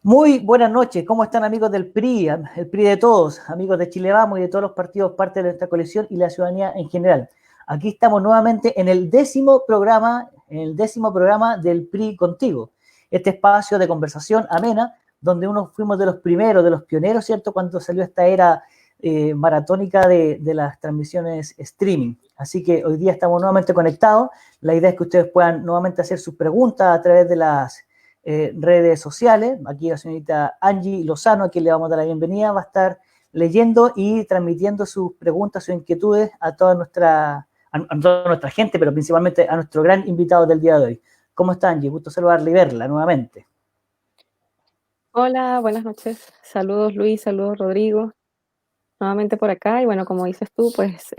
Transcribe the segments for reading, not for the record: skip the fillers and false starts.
Muy buenas noches, ¿cómo están amigos del PRI, el PRI de todos, amigos de Chile Vamos y de todos los partidos parte de nuestra coalición y la ciudadanía en general? Aquí estamos nuevamente en el décimo programa del PRI Contigo, este espacio de conversación amena, donde uno fuimos de los primeros, de los pioneros, ¿cierto?, cuando salió esta era maratónica de las transmisiones streaming. Así que hoy día estamos nuevamente conectados. La idea es que ustedes puedan nuevamente hacer sus preguntas a través de las redes sociales. Aquí la señorita Angie Lozano, a quien le vamos a dar la bienvenida, va a estar leyendo y transmitiendo sus preguntas, sus inquietudes a toda nuestra gente, pero principalmente a nuestro gran invitado del día de hoy. ¿Cómo está, Angie? Gusto saludarla y verla nuevamente. Hola, buenas noches. Saludos Luis, saludos Rodrigo. Nuevamente por acá y bueno, como dices tú, pues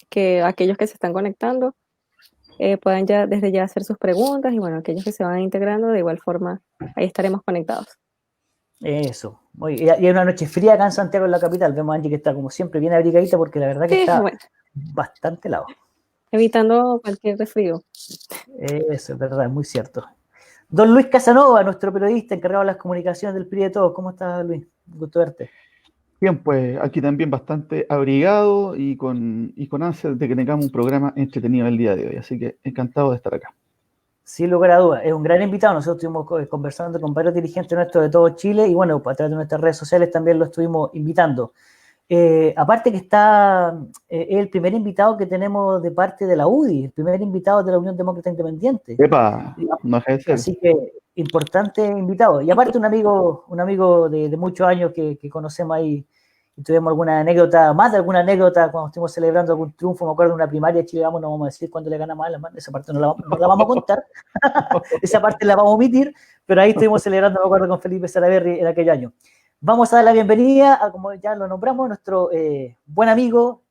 que aquellos que se están conectando puedan ya desde ya hacer sus preguntas y bueno, aquellos que se van integrando de igual forma, ahí estaremos conectados. Eso. Y hay una noche fría acá en Santiago, en la capital. Vemos a Angie que está como siempre bien abrigadita porque la verdad que Sí, está bueno, bastante helado. evitando cualquier resfrío. Eso es verdad, es muy cierto. Don Luis Casanova, nuestro periodista encargado de las comunicaciones del PRI de Todos. ¿Cómo estás, Luis? Gusto verte. Bien, pues aquí también bastante abrigado y con ansias de que tengamos un programa entretenido el día de hoy. Así que encantado de estar acá. Sin lugar a dudas, es un gran invitado. Nosotros estuvimos conversando con varios dirigentes nuestros de todo Chile y bueno, a través de nuestras redes sociales también lo estuvimos invitando. Aparte que está el primer invitado que tenemos de parte de la UDI, el primer invitado de la Unión Demócrata Independiente. ¡Epa! No deja de ser. Así que importante invitado. Y aparte un amigo de muchos años que conocemos ahí. Y tuvimos alguna anécdota, más de alguna anécdota cuando estuvimos celebrando algún triunfo. Me acuerdo de una primaria de Chile Vamos, no vamos a decir cuándo le ganamos a la mano, esa parte no la vamos a contar, esa parte la vamos a omitir, pero ahí estuvimos celebrando, me acuerdo, con Felipe Salaverry en aquel año. Vamos a dar la bienvenida a, como ya lo nombramos, nuestro buen amigo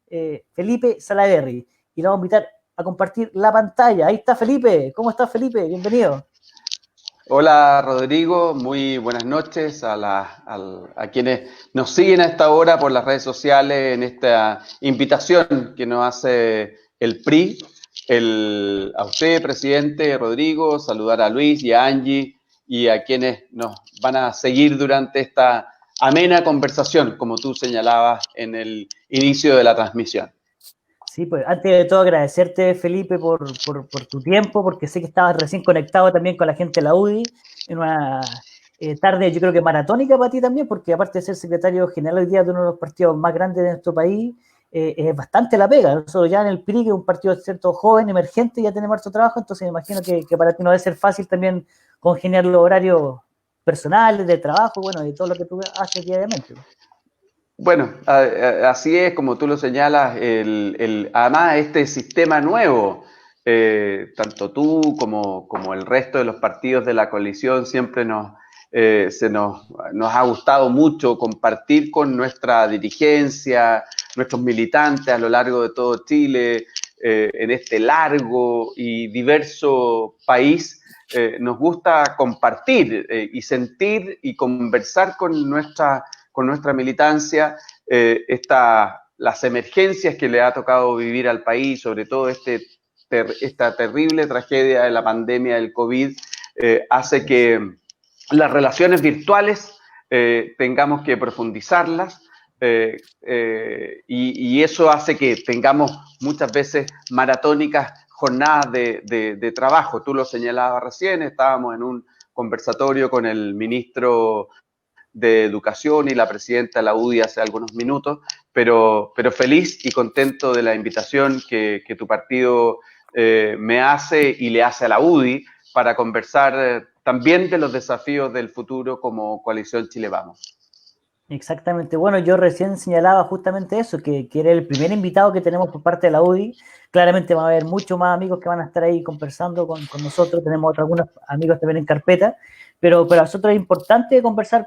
Felipe Salaverry, y lo vamos a invitar a compartir la pantalla. Ahí está Felipe. ¿Cómo estás, Felipe? Bienvenido. Hola Rodrigo, muy buenas noches a quienes nos siguen a esta hora por las redes sociales en esta invitación que nos hace el PRI. A usted, presidente Rodrigo, saludar a Luis y a Angie y a quienes nos van a seguir durante esta amena conversación, como tú señalabas en el inicio de la transmisión. Sí, pues antes de todo agradecerte, Felipe, por tu tiempo, porque sé que estabas recién conectado también con la gente de la UDI, en una tarde yo creo que maratónica para ti también, porque aparte de ser secretario general hoy día de uno de los partidos más grandes de nuestro país, es bastante la pega. Nosotros ya en el PRI, que es un partido cierto joven, emergente, ya tenemos harto trabajo, entonces me imagino que para ti no debe ser fácil también congeniar los horarios personales, de trabajo, bueno, y todo lo que tú haces diariamente. Bueno, así es, como tú lo señalas, además este sistema nuevo, tanto tú como el resto de los partidos de la coalición, siempre nos ha gustado mucho compartir con nuestra dirigencia, nuestros militantes a lo largo de todo Chile, en este largo y diverso país. Nos gusta compartir y sentir y conversar con nuestra militancia, las emergencias que le ha tocado vivir al país, sobre todo esta terrible tragedia de la pandemia del COVID, hace que las relaciones virtuales tengamos que profundizarlas, y eso hace que tengamos muchas veces maratónicas jornadas de trabajo. Tú lo señalabas recién, estábamos en un conversatorio con el ministro de Educación y la presidenta de la UDI hace algunos minutos, pero feliz y contento de la invitación que tu partido me hace y le hace a la UDI para conversar también de los desafíos del futuro como Coalición Chile Vamos. Exactamente. Bueno, yo recién señalaba justamente eso, que era el primer invitado que tenemos por parte de la UDI. Claramente va a haber muchos más amigos que van a estar ahí conversando con nosotros. Tenemos algunos amigos también en carpeta, pero para nosotros es importante conversar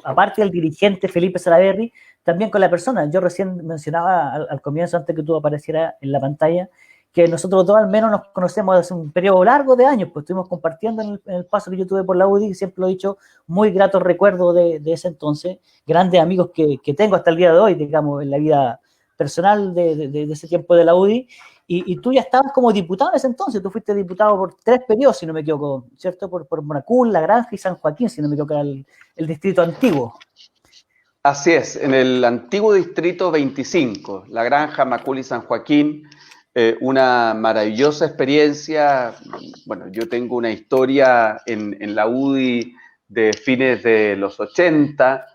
aparte del dirigente Felipe Salaverry, también con la persona. Yo recién mencionaba al comienzo, antes que tú aparecieras en la pantalla, que nosotros dos al menos nos conocemos hace un periodo largo de años, pues estuvimos compartiendo en el paso que yo tuve por la UDI, siempre lo he dicho, muy gratos recuerdos de ese entonces, grandes amigos que tengo hasta el día de hoy, digamos, en la vida personal de ese tiempo de la UDI, Y tú ya estabas como diputado en ese entonces, tú fuiste diputado por 3 periodos, si no me equivoco, ¿cierto? Por Macul, La Granja y San Joaquín, si no me equivoco, era el distrito antiguo. Así es, en el antiguo distrito 25, La Granja, Macul y San Joaquín, una maravillosa experiencia. Bueno, yo tengo una historia en la UDI de fines de los 80,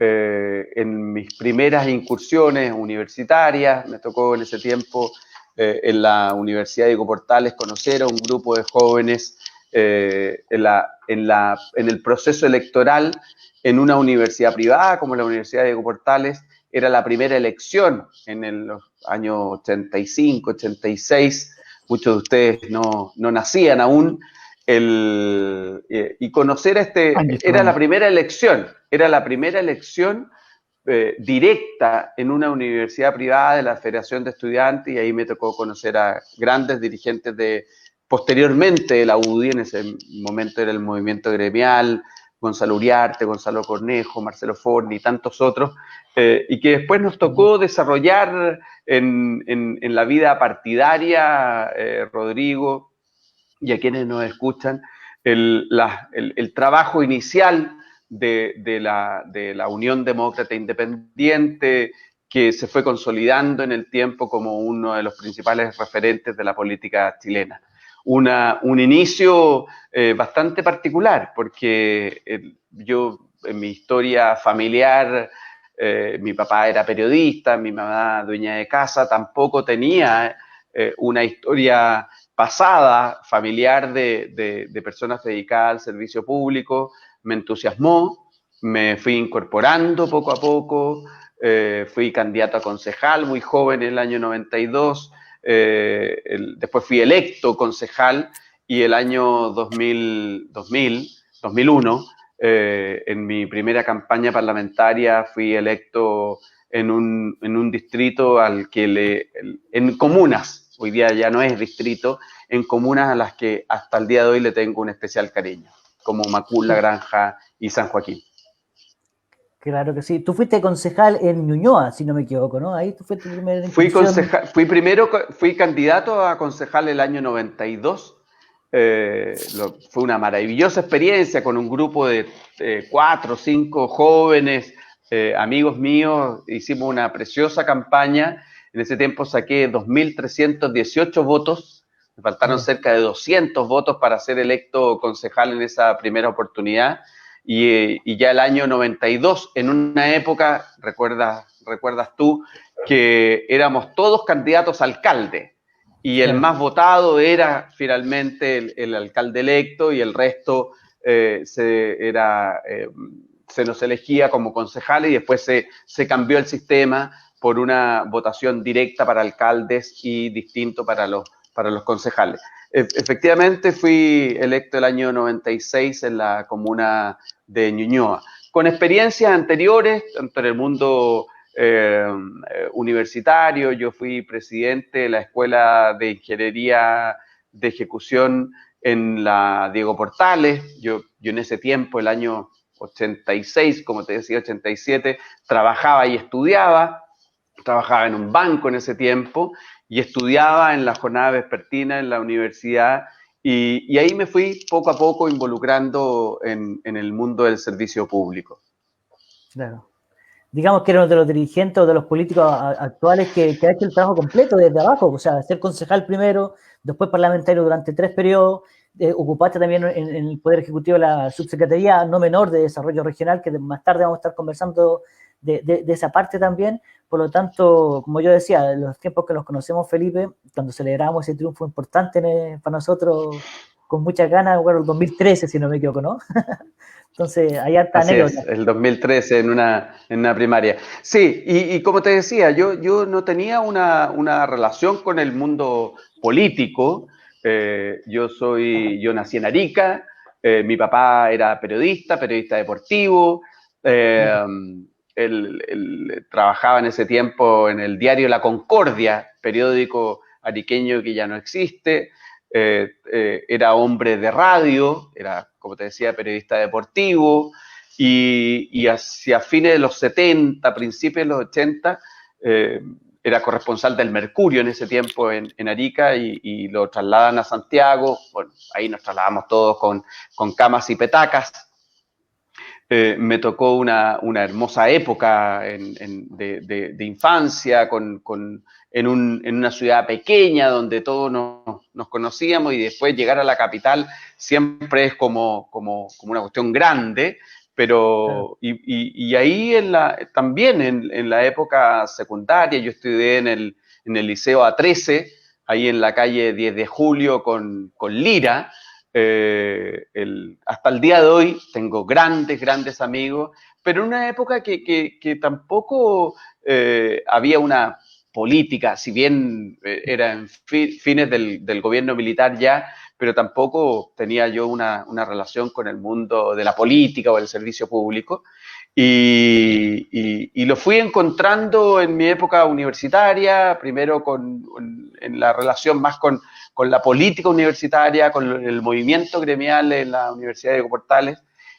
en mis primeras incursiones universitarias, me tocó en ese tiempo en la Universidad Diego Portales conocer a un grupo de jóvenes en el proceso electoral en una universidad privada como la Universidad Diego Portales. Era la primera elección en los años 85, 86, muchos de ustedes no nacían aún, y conocer era la primera elección directa en una universidad privada de la Federación de Estudiantes, y ahí me tocó conocer a grandes dirigentes posteriormente de la UDI, en ese momento era el movimiento gremial, Gonzalo Uriarte, Gonzalo Cornejo, Marcelo Forni y tantos otros, y que después nos tocó desarrollar en la vida partidaria, Rodrigo, y a quienes nos escuchan, el trabajo inicial de la Unión Demócrata Independiente, que se fue consolidando en el tiempo como uno de los principales referentes de la política chilena. Un inicio bastante particular, porque yo, en mi historia familiar, mi papá era periodista, mi mamá dueña de casa, tampoco tenía una historia pasada familiar de personas dedicadas al servicio público. Me entusiasmó, me fui incorporando poco a poco, fui candidato a concejal muy joven en el año 92, después fui electo concejal, y el año 2001, en mi primera campaña parlamentaria fui electo en un distrito al que en comunas, hoy día ya no es distrito, en comunas a las que hasta el día de hoy le tengo un especial cariño, como Macul, La Granja y San Joaquín. Claro que sí. Tú fuiste concejal en Ñuñoa, si no me equivoco, ¿no? Ahí tú fue tu primera incursión. Fui candidato a concejal el año 92. Fue una maravillosa experiencia con un grupo de 4 o 5 jóvenes, amigos míos. Hicimos una preciosa campaña. En ese tiempo saqué 2.318 votos. Me faltaron cerca de 200 votos para ser electo concejal en esa primera oportunidad. Y ya el año 92, en una época, recuerdas tú, que éramos todos candidatos a alcalde, y el más votado era finalmente el alcalde electo, y el resto se nos elegía como concejales, y después se cambió el sistema por una votación directa para alcaldes y distinto para los concejales. Efectivamente, fui electo el año 96 en la comuna de Ñuñoa, con experiencias anteriores, tanto en el mundo universitario. Yo fui presidente de la Escuela de Ingeniería de Ejecución en la Diego Portales. Yo en ese tiempo, el año 86, como te decía, 87, trabajaba y estudiaba. Trabajaba en un banco en ese tiempo y estudiaba en la jornada vespertina en la universidad, y ahí me fui poco a poco involucrando en el mundo del servicio público. Claro. Digamos que era uno de los dirigentes o de los políticos actuales que ha hecho el trabajo completo desde abajo, o sea, ser concejal primero, después parlamentario durante 3 periodos, ocupaste también en el Poder Ejecutivo la subsecretaría no menor de Desarrollo Regional, que más tarde vamos a estar conversando de esa parte también. Por lo tanto, como yo decía, en los tiempos que los conocemos, Felipe, cuando celebramos ese triunfo importante para nosotros, con muchas ganas, bueno, el 2013, si no me equivoco, ¿no? Entonces, hay harta anécdota. Es, el 2013 en una primaria. Sí, y como te decía, yo no tenía una relación con el mundo político. Yo nací en Arica, mi papá era periodista deportivo. Él trabajaba en ese tiempo en el diario La Concordia, periódico ariqueño que ya no existe. Era hombre de radio, era, como te decía, periodista deportivo, y hacia fines de los 70, principios de los 80, era corresponsal del Mercurio en ese tiempo en Arica y lo trasladan a Santiago. Bueno, ahí nos trasladamos todos con camas y petacas. Me tocó una hermosa época de infancia en una ciudad pequeña donde todos nos conocíamos, y después llegar a la capital siempre es como una cuestión grande, pero y ahí también en la época secundaria yo estudié en el Liceo A13, ahí en la calle 10 de Julio con Lira. Hasta el día de hoy tengo grandes amigos, pero en una época que tampoco había una política, si bien era en fines del gobierno militar ya, pero tampoco tenía yo una relación con el mundo de la política o del servicio público. Y lo fui encontrando en mi época universitaria, primero en la relación más con la política universitaria, con el movimiento gremial en la Universidad de Diego Portales,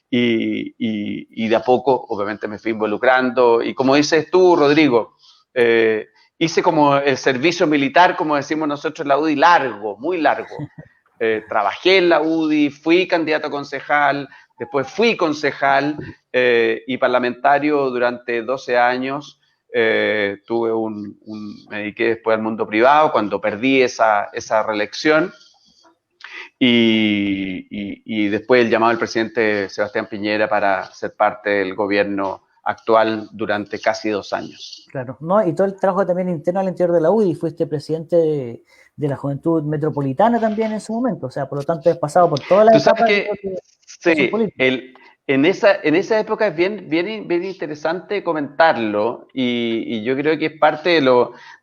y de a poco, obviamente, me fui involucrando. Y como dices tú, Rodrigo, hice como el servicio militar, como decimos nosotros en la UDI, largo, muy largo. Trabajé en la UDI, fui candidato a concejal, después fui concejal y parlamentario durante 12 años. Me dediqué después al mundo privado cuando perdí esa reelección, y después el llamado del presidente Sebastián Piñera para ser parte del gobierno actual durante casi 2 años. Claro, ¿no? Y todo el trabajo también interno al interior de la UDI, fuiste presidente de la Juventud Metropolitana también en su momento, o sea, por lo tanto has pasado por todas las etapas sí, en esa época es bien interesante comentarlo, y yo creo que es parte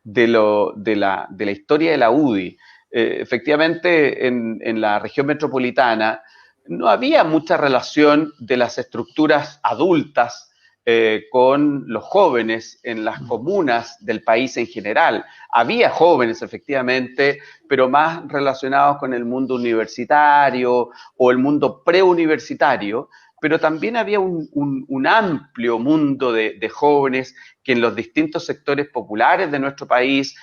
de la historia de la UDI. Efectivamente, en la región metropolitana no había mucha relación de las estructuras adultas con los jóvenes en las comunas del país en general. Había jóvenes, efectivamente, pero más relacionados con el mundo universitario o el mundo preuniversitario, pero también había un amplio mundo de jóvenes que en los distintos sectores populares de nuestro país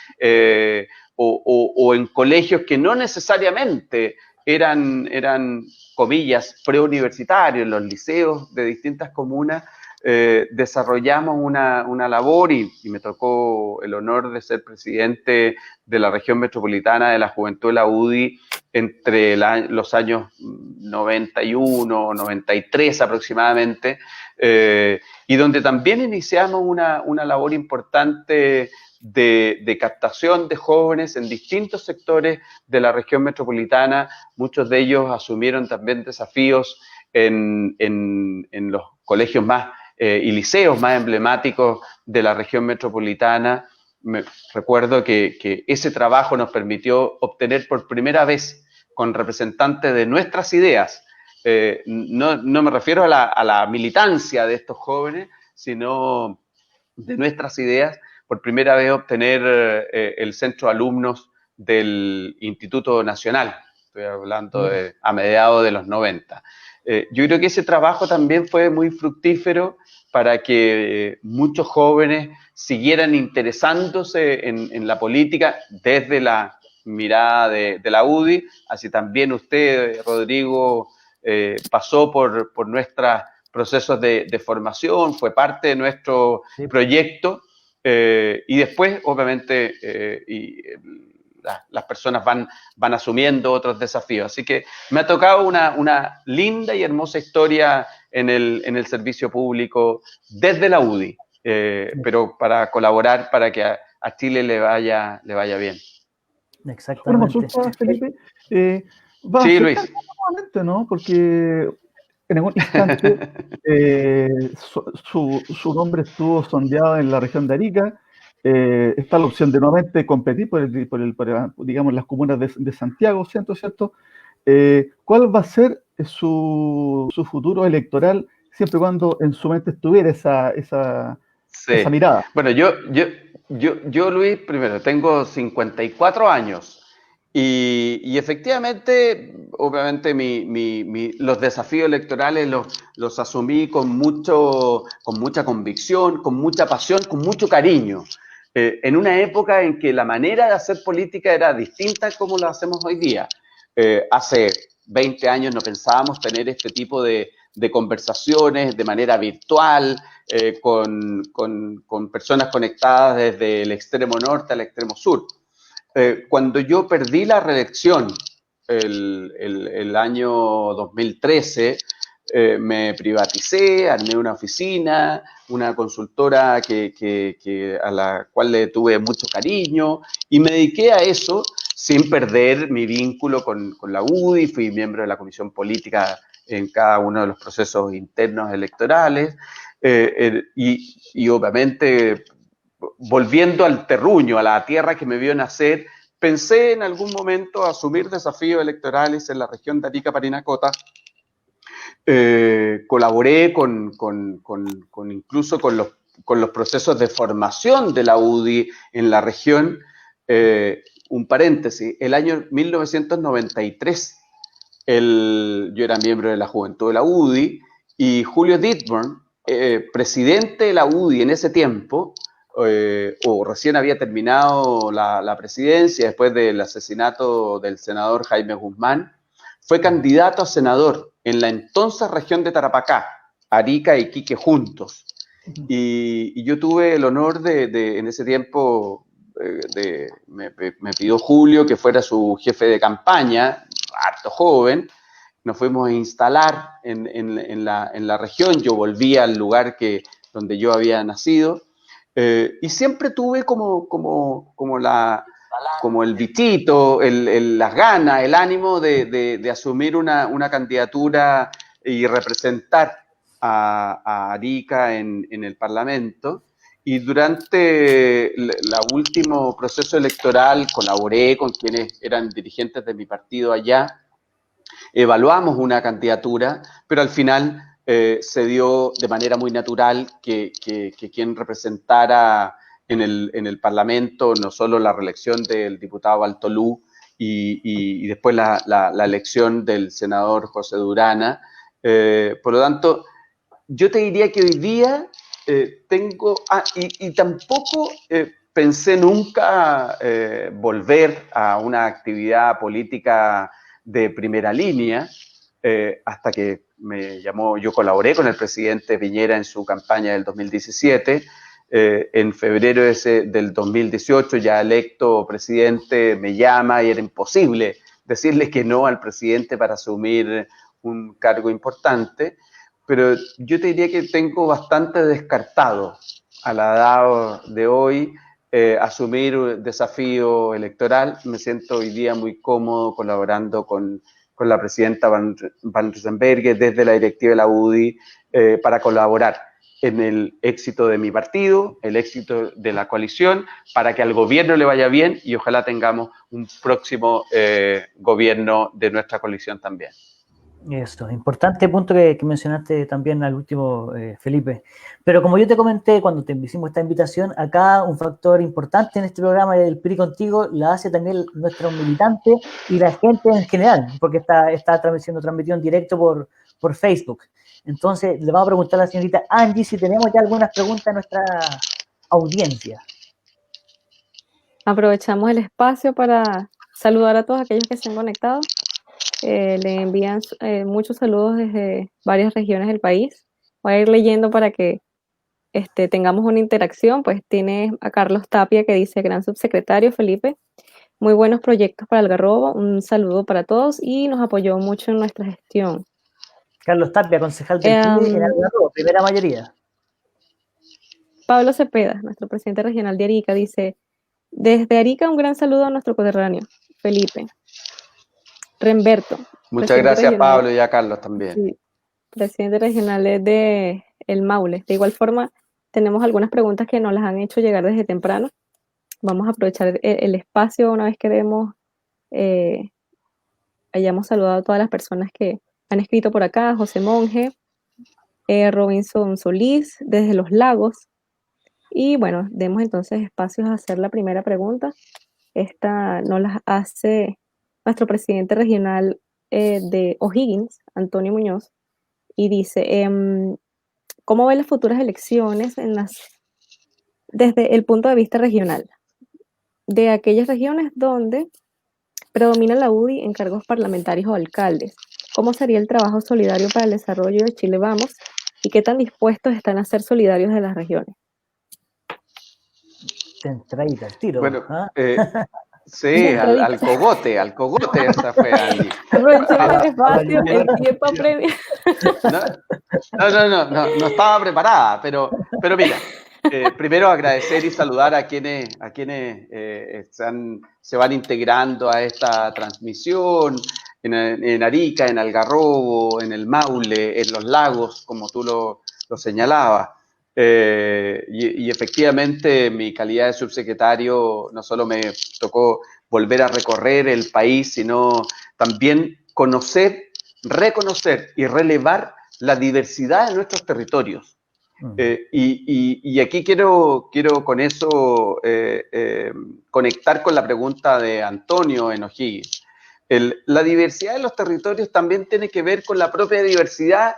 o en colegios que no necesariamente eran comillas, preuniversitarios, en los liceos de distintas comunas, desarrollamos una labor, y me tocó el honor de ser presidente de la región metropolitana de la Juventud de la UDI entre los años 91, 93 aproximadamente, y donde también iniciamos una labor importante de captación de jóvenes en distintos sectores de la región metropolitana. Muchos de ellos asumieron también desafíos en los colegios más y liceos más emblemáticos de la región metropolitana. Recuerdo que ese trabajo nos permitió obtener por primera vez con representantes de nuestras ideas, no me refiero a la militancia de estos jóvenes, sino de nuestras ideas, por primera vez obtener el centro de alumnos del Instituto Nacional. Estoy hablando a mediados de los 90. Yo creo que ese trabajo también fue muy fructífero para que muchos jóvenes siguieran interesándose en la política desde la mirada de la UDI. Así también usted, Rodrigo, pasó por nuestros procesos de formación, fue parte de nuestro proyecto, y después, obviamente, las personas van asumiendo otros desafíos. Así que me ha tocado una linda y hermosa historia en el servicio público desde la UDI, pero para colaborar para que a Chile le vaya bien. Exactamente. Una consulta, Felipe. Va sí, a Luis. Nuevamente, ¿no? Porque en algún instante su nombre estuvo sondeado en la región de Arica. Está la opción de nuevamente competir por digamos, las comunas de Santiago, ¿cierto? ¿Cuál va a ser su futuro electoral siempre y cuando en su mente estuviera esa mirada? Bueno, yo, Luis, primero, tengo 54 años y efectivamente, obviamente, los desafíos electorales los asumí con mucha convicción, con mucha pasión, con mucho cariño. en una época en que la manera de hacer política era distinta a como lo hacemos hoy día. Hace 20 años no pensábamos tener este tipo de conversaciones de manera virtual, con personas conectadas desde el extremo norte al extremo sur. Cuando yo perdí la reelección el año 2013, me privaticé, armé una oficina, una consultora a la cual le tuve mucho cariño y me dediqué a eso sin perder mi vínculo con la UDI. Fui miembro de la comisión política en cada uno de los procesos internos electorales y obviamente volviendo al terruño, a la tierra que me vio nacer, pensé en algún momento asumir desafíos electorales en la región de Arica, Parinacota. Colaboré incluso con los procesos de formación de la UDI en la región. Un paréntesis, el año 1993, yo era miembro de la Juventud de la UDI y Julio Dittborn, presidente de la UDI en ese tiempo, o recién había terminado la presidencia después del asesinato del senador Jaime Guzmán, fue candidato a senador en la entonces región de Tarapacá, Arica y Iquique juntos. Y yo tuve el honor en ese tiempo, me pidió Julio que fuera su jefe de campaña, harto joven. Nos fuimos a instalar en la región. Yo volví al lugar donde yo había nacido. Y siempre tuve como el bichito, las ganas, el ánimo de asumir una candidatura y representar a Arica en el Parlamento. Y durante el último proceso electoral colaboré con quienes eran dirigentes de mi partido allá. Evaluamos una candidatura, pero al final se dio de manera muy natural que quien representara en el Parlamento no solo la reelección del diputado Baltolú y después la elección del senador José Durana. Por lo tanto, yo te diría que hoy día y tampoco pensé nunca volver a una actividad política de primera línea, hasta que yo colaboré con el presidente Piñera en su campaña del 2017. En febrero del 2018, ya electo presidente, me llama y era imposible decirle que no al presidente para asumir un cargo importante, pero yo te diría que tengo bastante descartado a la edad de hoy asumir un desafío electoral. Me siento hoy día muy cómodo colaborando con la presidenta Van Riesenberghe desde la directiva de la UDI para colaborar en el éxito de mi partido, el éxito de la coalición, para que al gobierno le vaya bien y ojalá tengamos un próximo gobierno de nuestra coalición también. Eso, importante punto que mencionaste también al último, Felipe. Pero como yo te comenté cuando te hicimos esta invitación, acá un factor importante en este programa del PRI Contigo la hace también nuestros militantes y la gente en general, porque está transmitido en directo por Facebook. Entonces, le vamos a preguntar a la señorita Angie si tenemos ya algunas preguntas a nuestra audiencia. Aprovechamos el espacio para saludar a todos aquellos que se han conectado. Le envían muchos saludos desde varias regiones del país. Voy a ir leyendo para que tengamos una interacción. Pues tiene a Carlos Tapia que dice: gran subsecretario Felipe, muy buenos proyectos para Algarrobo, un saludo para todos y nos apoyó mucho en nuestra gestión. Carlos Tapia, concejal del PRI en Algarrobo, primera mayoría. Pablo Cepeda, nuestro presidente regional de Arica, dice: desde Arica un gran saludo a nuestro coterráneo Felipe. Remberto. Muchas gracias, Pablo, y a Carlos también. Sí, presidente regional de El Maule. De igual forma, tenemos algunas preguntas que nos las han hecho llegar desde temprano. Vamos a aprovechar el espacio una vez que hayamos saludado a todas las personas que han escrito por acá. José Monge, Robinson Solís, desde Los Lagos. Y bueno, demos entonces espacios a hacer la primera pregunta. Esta nos la hace nuestro presidente regional de O'Higgins, Antonio Muñoz, y dice: ¿cómo ven las futuras elecciones en las desde el punto de vista regional, de aquellas regiones donde predomina la UDI en cargos parlamentarios o alcaldes. ¿Cómo sería el trabajo solidario para el desarrollo de Chile Vamos y qué tan dispuestos están a ser solidarios de las regiones? Centradita, el tiro. Bueno, ¿Ah? sí, al cogote esa fue Angie. Aprovechemos el espacio, el tiempo apremia. No estaba preparada, pero mira, primero agradecer y saludar a quienes se van integrando a esta transmisión en Arica, en Algarrobo, en el Maule, en los lagos, como tú lo señalabas. Y efectivamente, en mi calidad de subsecretario, no solo me tocó volver a recorrer el país, sino también conocer, reconocer y relevar la diversidad de nuestros territorios. Y aquí quiero con eso conectar con la pregunta de Antonio en O'Higgins. La diversidad de los territorios también tiene que ver con la propia diversidad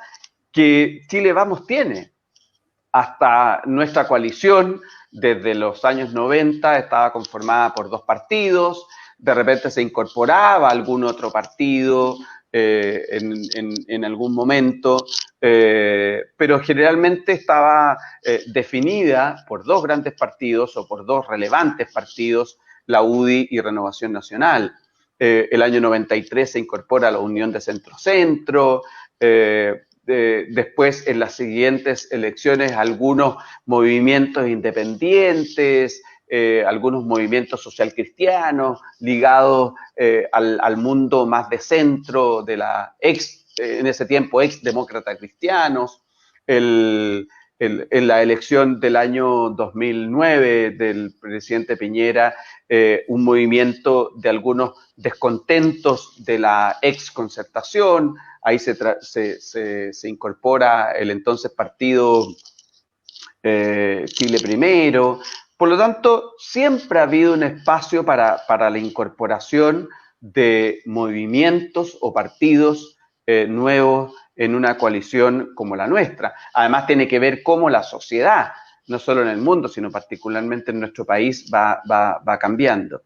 que Chile Vamos tiene. Hasta nuestra coalición, desde los años 90, estaba conformada por 2 partidos, de repente se incorporaba algún otro partido en algún momento, pero generalmente estaba definida por 2 grandes partidos o por 2 relevantes partidos, la UDI y Renovación Nacional. El año 93 se incorpora la Unión de Centro-Centro, después en las siguientes elecciones algunos movimientos independientes, algunos movimientos socialcristianos ligados al mundo más de centro de la en ese tiempo ex demócrata cristianos. En la elección del año 2009 del presidente Piñera, un movimiento de algunos descontentos de la ex concertación. Ahí se incorpora el entonces partido Chile Primero. Por lo tanto, siempre ha habido un espacio para la incorporación de movimientos o partidos nuevos en una coalición como la nuestra. Además, tiene que ver cómo la sociedad, no solo en el mundo, sino particularmente en nuestro país, va cambiando.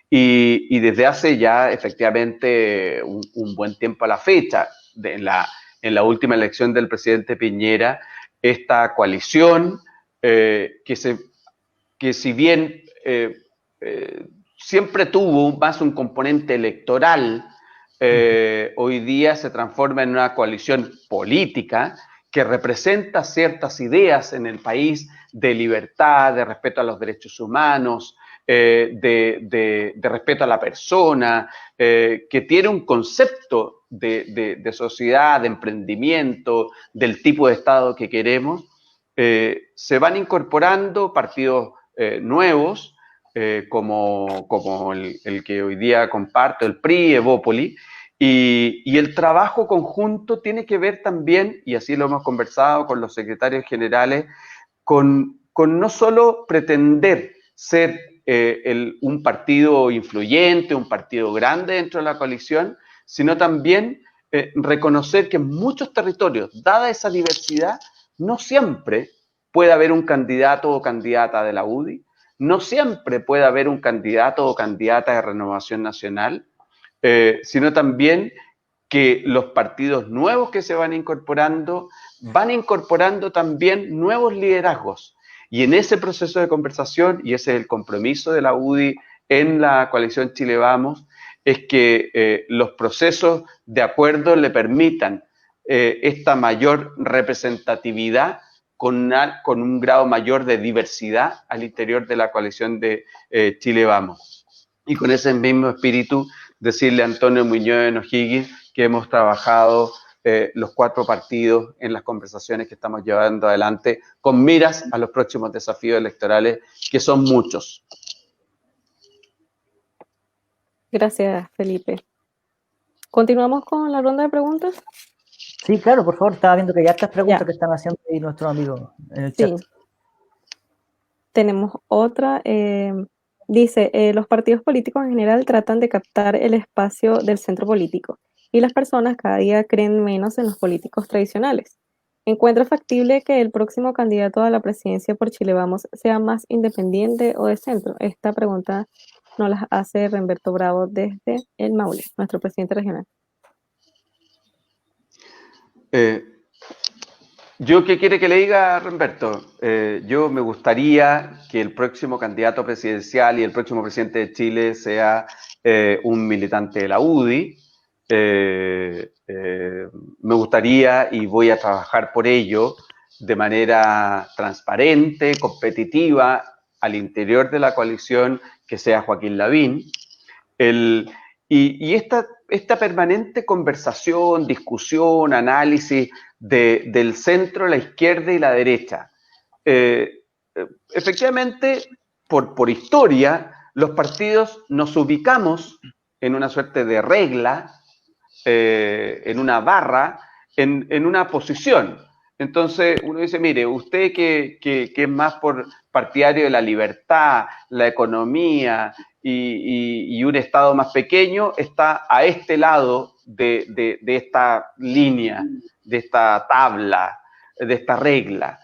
Y desde hace ya efectivamente un buen tiempo a la fecha, en la última elección del presidente Piñera, esta coalición, que si bien siempre tuvo más un componente electoral, hoy día se transforma en una coalición política que representa ciertas ideas en el país de libertad, de respeto a los derechos humanos, de respeto a la persona, que tiene un concepto de sociedad, de emprendimiento, del tipo de Estado que queremos. Se van incorporando partidos nuevos, como el que hoy día comparto, el PRI, Evópoli, y el trabajo conjunto tiene que ver también, y así lo hemos conversado con los secretarios generales, con no solo pretender ser un partido influyente, un partido grande dentro de la coalición, sino también reconocer que en muchos territorios, dada esa diversidad, no siempre puede haber un candidato o candidata de la UDI, no siempre puede haber un candidato o candidata de Renovación Nacional, sino también que los partidos nuevos que se van incorporando también nuevos liderazgos. Y en ese proceso de conversación, y ese es el compromiso de la UDI en la coalición Chile Vamos, es que los procesos de acuerdo le permitan esta mayor representatividad con un grado mayor de diversidad al interior de la coalición de Chile Vamos. Y con ese mismo espíritu, decirle a Antonio Muñoz en O'Higgins que hemos trabajado los 4 partidos en las conversaciones que estamos llevando adelante con miras a los próximos desafíos electorales, que son muchos. Gracias, Felipe. ¿Continuamos con la ronda de preguntas? Sí, claro, por favor. Estaba viendo que hay hartas preguntas que están haciendo ahí nuestros amigos en el chat. Sí. Tenemos otra. Dice, los partidos políticos en general tratan de captar el espacio del centro político y las personas cada día creen menos en los políticos tradicionales. ¿encuentra factible que el próximo candidato a la presidencia por Chile Vamos sea más independiente o de centro? Esta pregunta nos la hace Remberto Bravo desde el Maule, nuestro presidente regional. ¿Yo qué quiere que le diga, Remberto? Yo me gustaría que el próximo candidato presidencial y el próximo presidente de Chile sea un militante de la UDI. Me gustaría y voy a trabajar por ello de manera transparente, competitiva, al interior de la coalición, que sea Joaquín Lavín. Y esta permanente conversación, discusión, análisis del centro, la izquierda y la derecha. Efectivamente, por historia, los partidos nos ubicamos en una suerte de regla, en una barra, en una posición. Entonces uno dice, mire, usted que es más partidario de la libertad, la economía y un Estado más pequeño, está a este lado de esta línea, de esta tabla, de esta regla.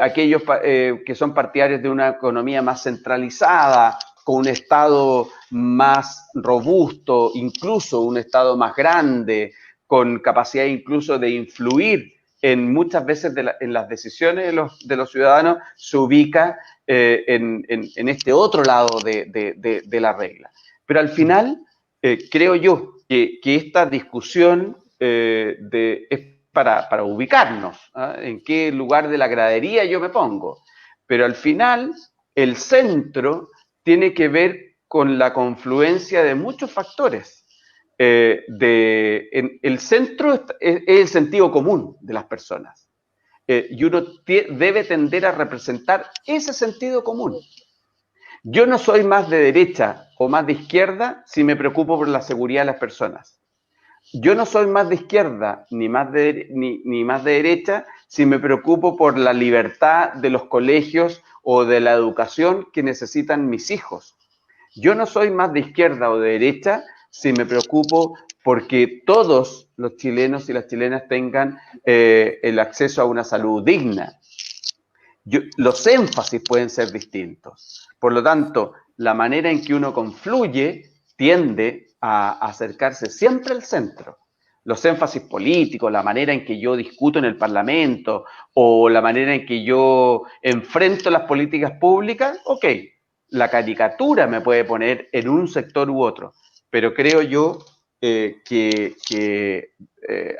Aquellos que son partidarios de una economía más centralizada, con un Estado más robusto, incluso un Estado más grande, con capacidad incluso de influir en muchas veces en las decisiones de los ciudadanos, se ubica en este otro lado de la regla. Pero al final, creo yo que esta discusión es para ubicarnos, ¿eh? En qué lugar de la gradería yo me pongo. Pero al final, el centro tiene que ver con la confluencia de muchos factores. El centro es el sentido común de las personas. Y uno debe tender a representar ese sentido común. Yo no soy más de derecha o más de izquierda si me preocupo por la seguridad de las personas. Yo no soy más de izquierda ni más de derecha si me preocupo por la libertad de los colegios o de la educación que necesitan mis hijos. Yo no soy más de izquierda o de derecha si me preocupo porque todos los chilenos y las chilenas tengan el acceso a una salud digna. Los énfasis pueden ser distintos. Por lo tanto, la manera en que uno confluye tiende a acercarse siempre al centro. Los énfasis políticos, la manera en que yo discuto en el Parlamento o la manera en que yo enfrento las políticas públicas, ok, la caricatura me puede poner en un sector u otro, pero creo yo que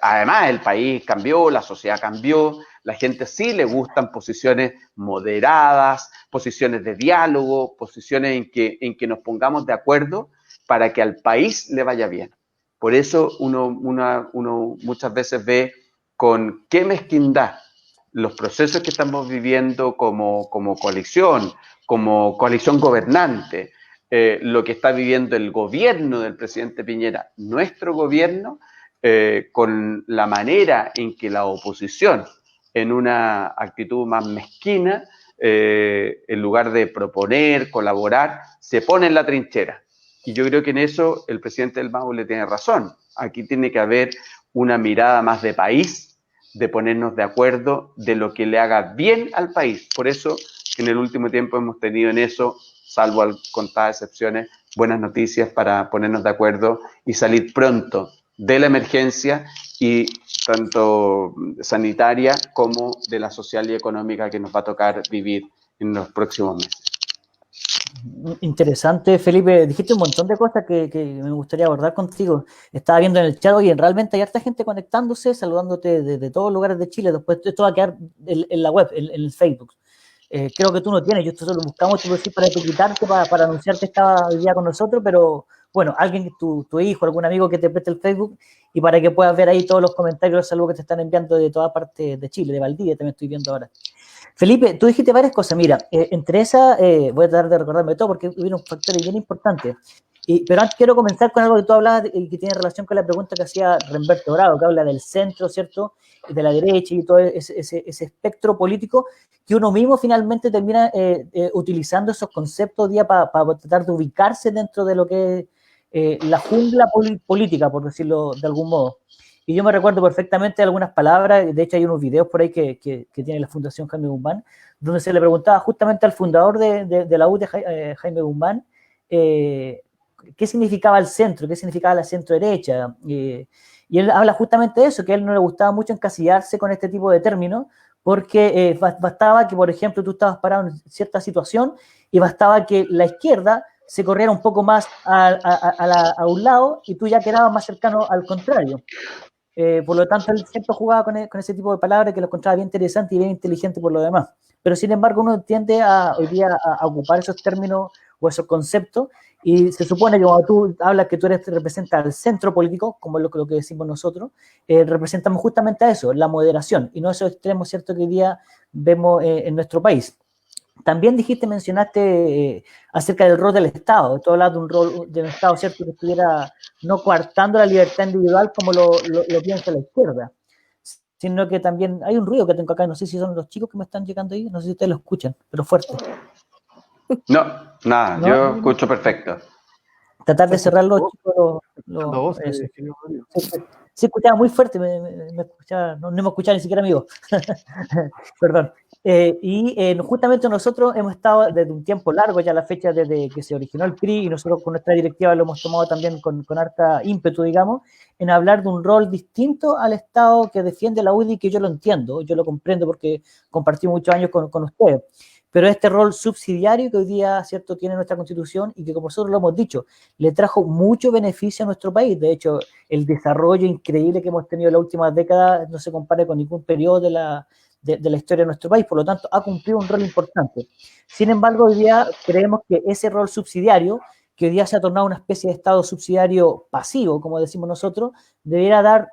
además el país cambió, la sociedad cambió, la gente sí le gustan posiciones moderadas, posiciones de diálogo, posiciones en que nos pongamos de acuerdo para que al país le vaya bien. Por eso uno muchas veces ve con qué mezquindad los procesos que estamos viviendo como coalición gobernante, lo que está viviendo el gobierno del presidente Piñera, nuestro gobierno, con la manera en que la oposición, en una actitud más mezquina, en lugar de proponer, colaborar, se pone en la trinchera. Y yo creo que en eso el presidente del Maule tiene razón. Aquí tiene que haber una mirada más de país, de ponernos de acuerdo de lo que le haga bien al país. Por eso, en el último tiempo hemos tenido en eso, salvo contadas excepciones, buenas noticias para ponernos de acuerdo y salir pronto de la emergencia, y tanto sanitaria como de la social y económica que nos va a tocar vivir en los próximos meses. Interesante, Felipe. Dijiste un montón de cosas que me gustaría abordar contigo. Estaba viendo en el chat, y realmente hay harta gente conectándose, saludándote de todos los lugares de Chile. Después esto va a quedar en la web, en el Facebook. Creo que tú no tienes, yo esto solo buscamos para etiquetarte, para anunciar que estaba hoy día con nosotros, pero bueno, alguien, tu hijo, algún amigo que te preste el Facebook, y para que puedas ver ahí todos los comentarios, los saludos que te están enviando de toda parte de Chile, de Valdivia también estoy viendo ahora. Felipe, tú dijiste varias cosas. Mira, entre esas, voy a tratar de recordarme todo porque hubieron factores bien importantes. Pero antes quiero comenzar con algo que tú hablabas y que tiene relación con la pregunta que hacía Remberto Bravo, que habla del centro, ¿cierto? De la derecha y todo ese espectro político, que uno mismo finalmente termina utilizando esos conceptos día para tratar de ubicarse dentro de lo que es la jungla política, por decirlo de algún modo. y yo me recuerdo perfectamente algunas palabras, de hecho hay unos videos por ahí que tiene la Fundación Jaime Guzmán, donde se le preguntaba justamente al fundador de la UDI, Jaime Guzmán, qué significaba el centro, qué significaba la centro derecha, y él habla justamente de eso, que a él no le gustaba mucho encasillarse con este tipo de términos, porque bastaba que, por ejemplo, tú estabas parado en cierta situación y bastaba que la izquierda se corriera un poco más a un lado y tú ya quedabas más cercano al contrario. Por lo tanto, él siempre jugaba con ese tipo de palabras que lo encontraba bien interesante y bien inteligente por lo demás. Pero sin embargo, uno tiende hoy día a ocupar esos términos o esos conceptos y se supone que cuando tú hablas que tú representas al centro político, como es lo que decimos nosotros, representamos justamente a eso, la moderación y no esos extremos, ¿cierto?, que hoy día vemos en nuestro país. También mencionaste acerca del rol del Estado. Tú hablas de un rol del Estado, ¿cierto?, que estuviera no coartando la libertad individual como lo piensa la izquierda, sino que también hay un ruido que tengo acá, no sé si son los chicos que me están llegando ahí, no sé si ustedes lo escuchan, pero fuerte. No, nada, ¿No? yo escucho perfecto. Tratar de cerrar los chicos, Eso. Sí, escuchaba muy fuerte, me escuchaba, no me escuchaba ni siquiera amigo. Perdón. Justamente nosotros hemos estado desde un tiempo largo ya la fecha desde que se originó el PRI y nosotros con nuestra directiva lo hemos tomado también con harta ímpetu, digamos, en hablar de un rol distinto al Estado que defiende la UDI, que yo lo entiendo, yo lo comprendo porque compartí muchos años con ustedes. Pero este rol subsidiario que hoy día, ¿cierto?, tiene nuestra Constitución y que, como nosotros lo hemos dicho, le trajo mucho beneficio a nuestro país. De hecho, el desarrollo increíble que hemos tenido en las últimas décadas no se compara con ningún periodo de la historia de nuestro país, por lo tanto, ha cumplido un rol importante. Sin embargo, hoy día creemos que ese rol subsidiario, que hoy día se ha tornado una especie de Estado subsidiario pasivo, como decimos nosotros, debería dar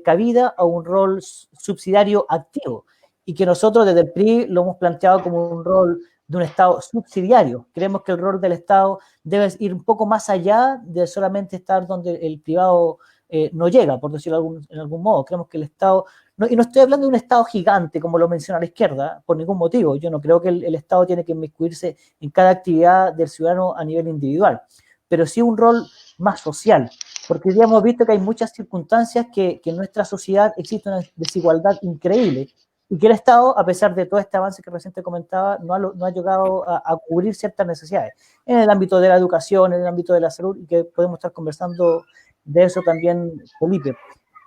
cabida a un rol subsidiario activo, y que nosotros desde el PRI lo hemos planteado como un rol de un Estado subsidiario. Creemos que el rol del Estado debe ir un poco más allá de solamente estar donde el privado no llega, por decirlo en algún modo. Creemos que el Estado, y no estoy hablando de un Estado gigante, como lo menciona la izquierda, por ningún motivo. Yo no creo que el Estado tiene que inmiscuirse en cada actividad del ciudadano a nivel individual, pero sí un rol más social, porque ya hemos visto que hay muchas circunstancias que en nuestra sociedad existe una desigualdad increíble, y que el Estado, a pesar de todo este avance que recién te comentaba, no ha llegado a cubrir ciertas necesidades en el ámbito de la educación, en el ámbito de la salud, y que podemos estar conversando de eso también, Felipe.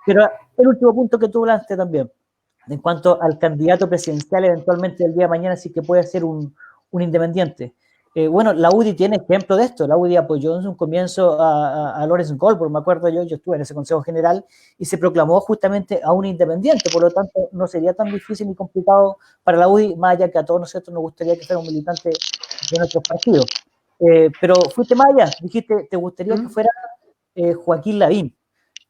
Pero el último punto que tú hablaste también, en cuanto al candidato presidencial eventualmente el día de mañana, sí que puede ser un independiente. Bueno, la UDI tiene ejemplo de esto. La UDI apoyó en un comienzo a Lawrence Goldberg, me acuerdo yo estuve en ese Consejo General y se proclamó justamente a un independiente, por lo tanto no sería tan difícil ni complicado para la UDI, más allá que a todos nosotros nos gustaría que fuera un militante de nuestros partidos. Pero fuiste más allá, dijiste, te gustaría que fuera Joaquín Lavín.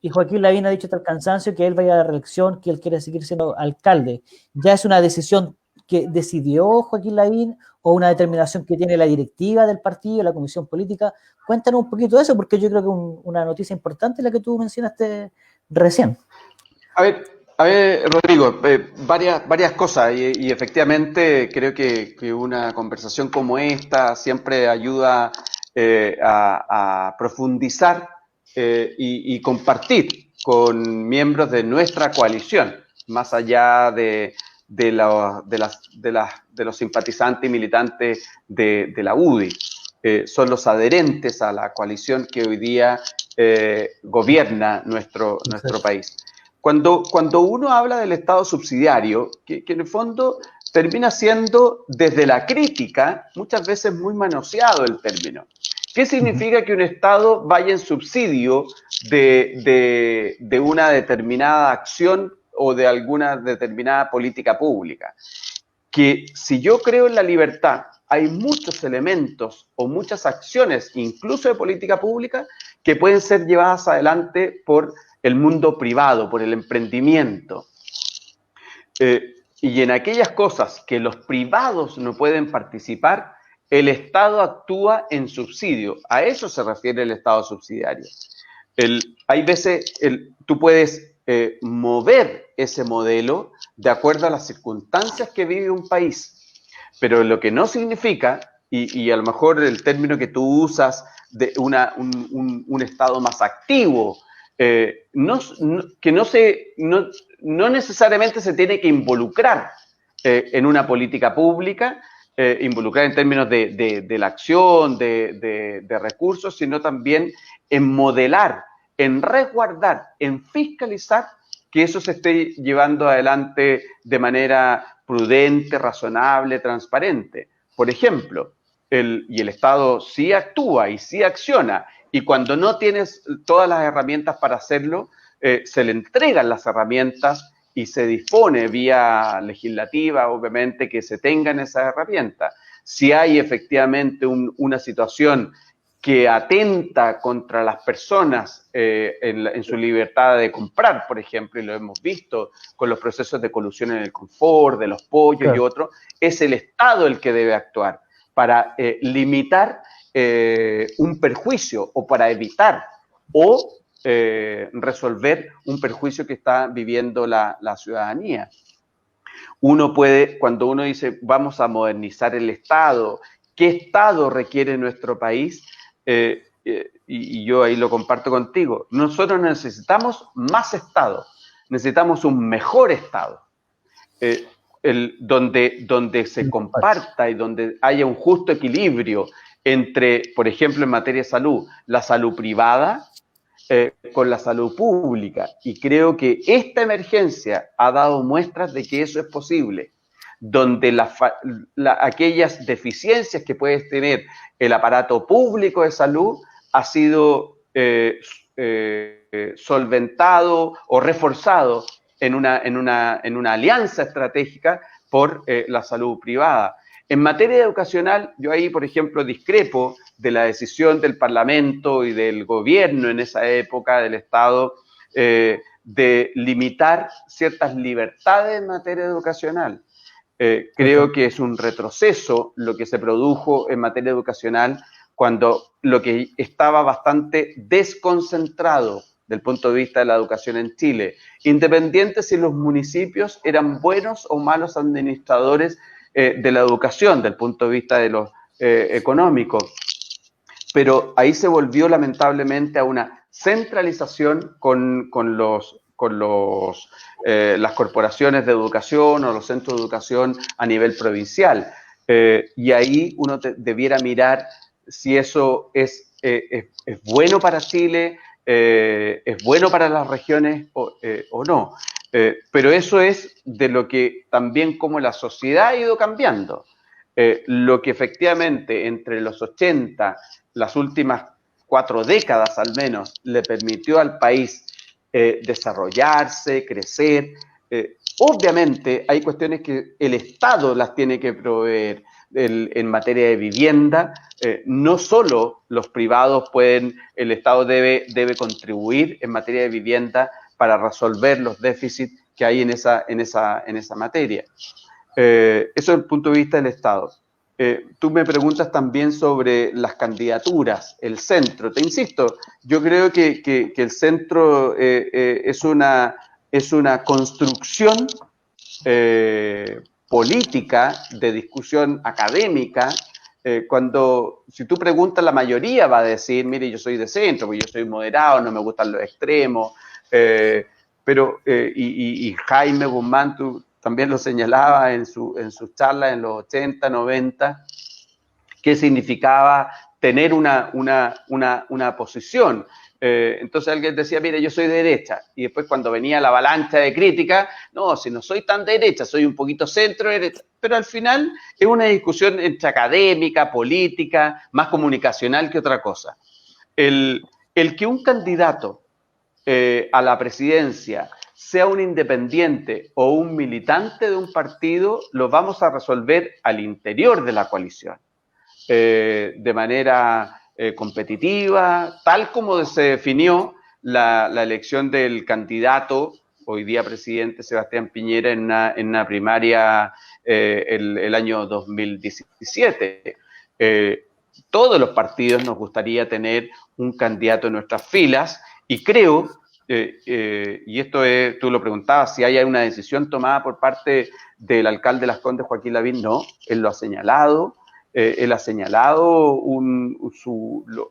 Y Joaquín Lavín ha dicho hasta el cansancio que él vaya a la reelección, que él quiere seguir siendo alcalde. ¿Ya es una decisión que decidió Joaquín Lavín o una determinación que tiene la directiva del partido, la comisión política? Cuéntanos un poquito de eso, porque yo creo que una noticia importante es la que tú mencionaste recién. A ver, Rodrigo, varias cosas y efectivamente creo que una conversación como esta siempre ayuda a profundizar y compartir con miembros de nuestra coalición, más allá de los simpatizantes y militantes de la UDI. Son los adherentes a la coalición que hoy día gobierna nuestro país. Cuando uno habla del Estado subsidiario, que en el fondo termina siendo desde la crítica muchas veces muy manoseado el término. ¿Qué significa que un Estado vaya en subsidio de una determinada acción o de alguna determinada política pública? Que si yo creo en la libertad, hay muchos elementos o muchas acciones, incluso de política pública, que pueden ser llevadas adelante por el mundo privado, por el emprendimiento. Y en aquellas cosas que los privados no pueden participar, el Estado actúa en subsidio. A eso se refiere el Estado subsidiario. Hay veces tú puedes mover ese modelo de acuerdo a las circunstancias que vive un país, pero lo que no significa, y a lo mejor el término que tú usas de un Estado más activo, no necesariamente se tiene que involucrar en una política pública, involucrar en términos de la acción, de recursos, sino también en modelar, en resguardar, en fiscalizar que eso se esté llevando adelante de manera prudente, razonable, transparente. Por ejemplo, el Estado sí actúa y sí acciona, y cuando no tienes todas las herramientas para hacerlo, se le entregan las herramientas y se dispone vía legislativa, obviamente, que se tengan esas herramientas. Si hay efectivamente una situación que atenta contra las personas en su libertad de comprar, por ejemplo, y lo hemos visto con los procesos de colusión en el Confort, de los pollos, claro, y otros, es el Estado el que debe actuar para limitar un perjuicio o para evitar o resolver un perjuicio que está viviendo la ciudadanía. Uno puede, cuando uno dice vamos a modernizar el Estado, ¿qué Estado requiere nuestro país? Y yo ahí lo comparto contigo. Nosotros necesitamos más Estado, necesitamos un mejor Estado, donde se comparta y donde haya un justo equilibrio entre, por ejemplo, en materia de salud, la salud privada con la salud pública. Y creo que esta emergencia ha dado muestras de que eso es posible, donde aquellas deficiencias que puede tener el aparato público de salud ha sido solventado o reforzado en una alianza estratégica por la salud privada. En materia educacional, yo ahí, por ejemplo, discrepo de la decisión del Parlamento y del gobierno en esa época, del Estado, de limitar ciertas libertades en materia educacional. Creo que es un retroceso lo que se produjo en materia educacional cuando lo que estaba bastante desconcentrado del punto de vista de la educación en Chile, independiente si los municipios eran buenos o malos administradores de la educación, del punto de vista de lo económico. Pero ahí se volvió lamentablemente a una centralización con las corporaciones de educación o los centros de educación a nivel provincial. Y ahí uno debiera mirar si eso es bueno para Chile, es bueno para las regiones o no. Pero eso es de lo que también como la sociedad ha ido cambiando. Lo que efectivamente entre los 80, las últimas 4 décadas al menos, le permitió al país desarrollarse, crecer. Obviamente hay cuestiones que el Estado las tiene que proveer en materia de vivienda. No solo los privados el Estado debe contribuir en materia de vivienda para resolver los déficits que hay en esa materia. Eso desde el punto de vista del Estado. Tú me preguntas también sobre las candidaturas, el centro. Te insisto, yo creo que el centro es una construcción política de discusión académica. Si tú preguntas, la mayoría va a decir, mire, yo soy de centro, porque yo soy moderado, no me gustan los extremos, y Jaime Guzmán, tú también lo señalaba en sus charlas en los 80, 90, qué significaba tener una posición. Entonces alguien decía, mire, yo soy de derecha, y después cuando venía la avalancha de crítica, no, si no soy tan de derecha, soy un poquito centro derecha, pero al final es una discusión entre académica, política, más comunicacional que otra cosa. El que un candidato a la presidencia sea un independiente o un militante de un partido, lo vamos a resolver al interior de la coalición, de manera competitiva, tal como se definió la elección del candidato, hoy día presidente Sebastián Piñera, en una primaria el año 2017. Todos los partidos nos gustaría tener un candidato en nuestras filas, y creo, y esto tú lo preguntabas, si hay una decisión tomada por parte del alcalde de Las Condes, Joaquín Lavín. No, él lo ha señalado, él ha señalado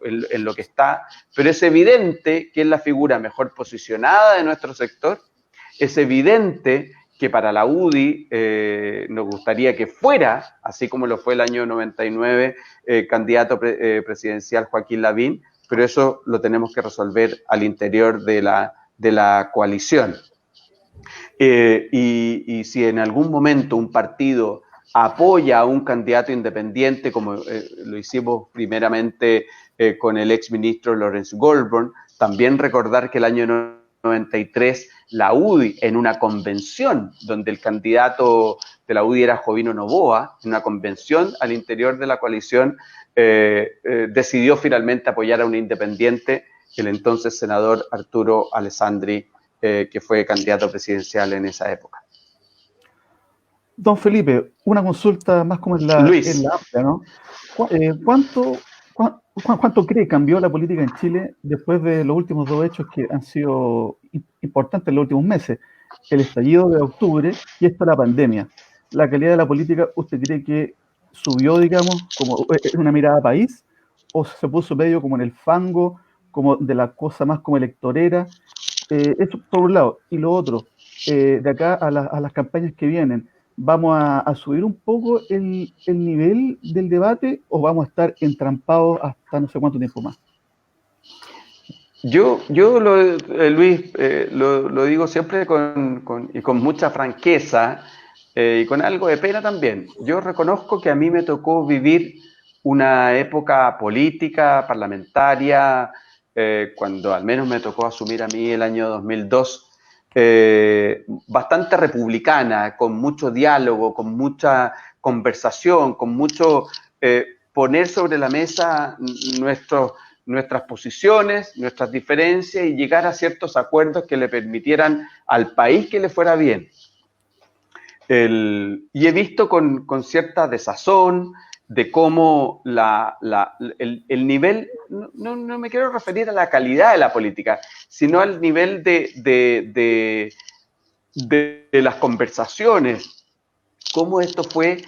en lo que está, pero es evidente que es la figura mejor posicionada de nuestro sector, es evidente que para la UDI nos gustaría que fuera, así como lo fue el año 99, candidato presidencial Joaquín Lavín, pero eso lo tenemos que resolver al interior de la coalición. Y si en algún momento un partido apoya a un candidato independiente, como lo hicimos primeramente con el exministro Lawrence Goldburn, también recordar que el año 93 la UDI, en una convención donde el candidato de la UDI era Jovino Noboa, en una convención al interior de la coalición, decidió finalmente apoyar a un independiente, el entonces senador Arturo Alessandri, que fue candidato presidencial en esa época. Don Felipe, una consulta más como en la amplia, ¿no? ¿Cuánto cree que cambió la política en Chile después de los últimos dos hechos que han sido importantes en los últimos meses? El estallido de octubre y esta la pandemia. ¿La calidad de la política usted cree que subió, digamos, como una mirada a país, o se puso medio como en el fango, como de la cosa más como electorera? Eso por un lado. Y lo otro, de acá a las campañas que vienen, ¿vamos a subir un poco el nivel del debate o vamos a estar entrampados hasta no sé cuánto tiempo más? Luis, lo digo siempre y con mucha franqueza y con algo de pena también. Yo reconozco que a mí me tocó vivir una época política, parlamentaria, cuando al menos me tocó asumir a mí el año 2002, bastante republicana, con mucho diálogo, con mucha conversación, con mucho poner sobre la mesa nuestras posiciones, nuestras diferencias y llegar a ciertos acuerdos que le permitieran al país que le fuera bien. Y he visto con cierta desazón de cómo el nivel, no me quiero referir a la calidad de la política, sino al nivel de las conversaciones, cómo esto fue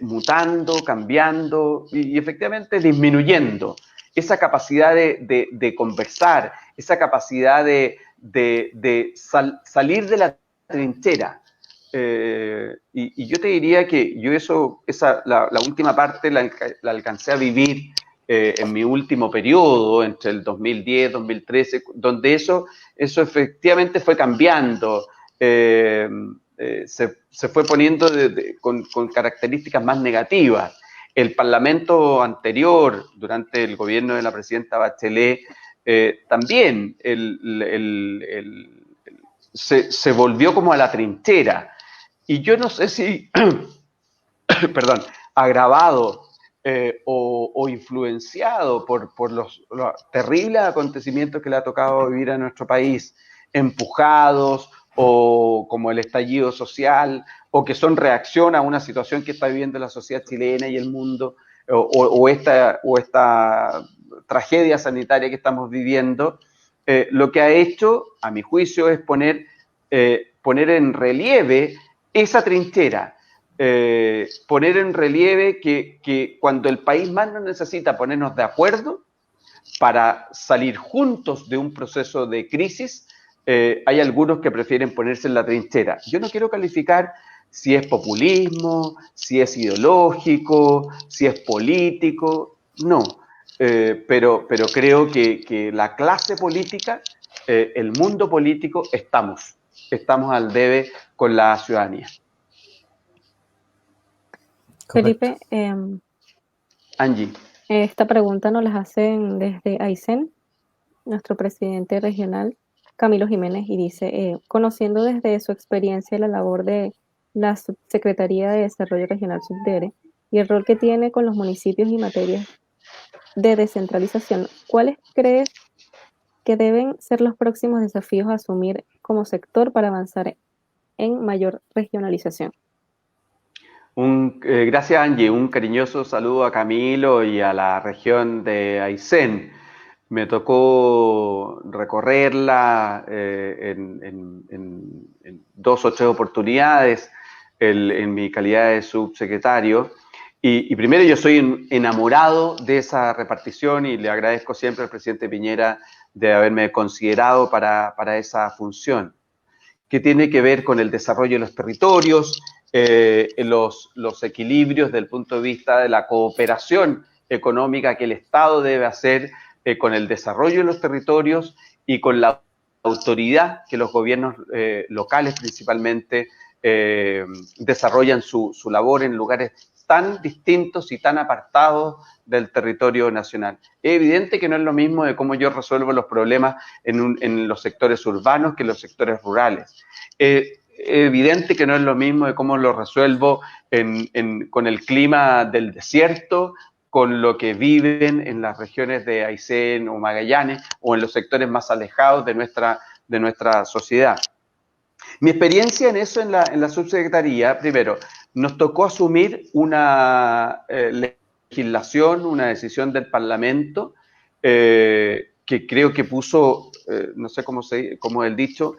mutando, cambiando y efectivamente disminuyendo. Esa capacidad de conversar, esa capacidad de salir de la trinchera. Y yo te diría que yo la última parte la alcancé a vivir en mi último periodo, entre el 2010 y 2013, donde eso efectivamente fue cambiando, se fue poniendo con características más negativas. El Parlamento anterior, durante el gobierno de la presidenta Bachelet, también se volvió como a la trinchera. Y yo no sé si, perdón, agravado o influenciado por los terribles acontecimientos que le ha tocado vivir a nuestro país, empujados o como el estallido social, o que son reacción a una situación que está viviendo la sociedad chilena y el mundo, o esta tragedia sanitaria que estamos viviendo, lo que ha hecho, a mi juicio, es poner en relieve esa trinchera, poner en relieve que cuando el país más nos necesita ponernos de acuerdo para salir juntos de un proceso de crisis, hay algunos que prefieren ponerse en la trinchera. Yo no quiero calificar si es populismo, si es ideológico, si es político, no. Pero creo que la clase política, el mundo político, estamos al debe con la ciudadanía. Felipe, Angie. Esta pregunta nos la hacen desde Aysén, nuestro presidente regional, Camilo Jiménez, y dice, conociendo desde su experiencia la labor de la Subsecretaría de Desarrollo Regional Subdere y el rol que tiene con los municipios y materias de descentralización, ¿cuáles crees que deben ser los próximos desafíos a asumir como sector para avanzar en mayor regionalización? Gracias, Angie. Un cariñoso saludo a Camilo y a la región de Aysén. Me tocó recorrerla en 2 o 3 oportunidades en mi calidad de subsecretario Y primero yo soy enamorado de esa repartición y le agradezco siempre al presidente Piñera de haberme considerado para esa función, que tiene que ver con el desarrollo de los territorios, los equilibrios desde el punto de vista de la cooperación económica que el Estado debe hacer con el desarrollo de los territorios y con la autoridad que los gobiernos locales principalmente desarrollan su labor en lugares tan distintos y tan apartados del territorio nacional. Es evidente que no es lo mismo de cómo yo resuelvo los problemas en los sectores urbanos que en los sectores rurales. Es evidente que no es lo mismo de cómo lo resuelvo con el clima del desierto, con lo que viven en las regiones de Aysén o Magallanes o en los sectores más alejados de nuestra sociedad. Mi experiencia en eso en la subsecretaría, primero, nos tocó asumir una legislación, una decisión del Parlamento que creo que puso, no sé cómo es el dicho,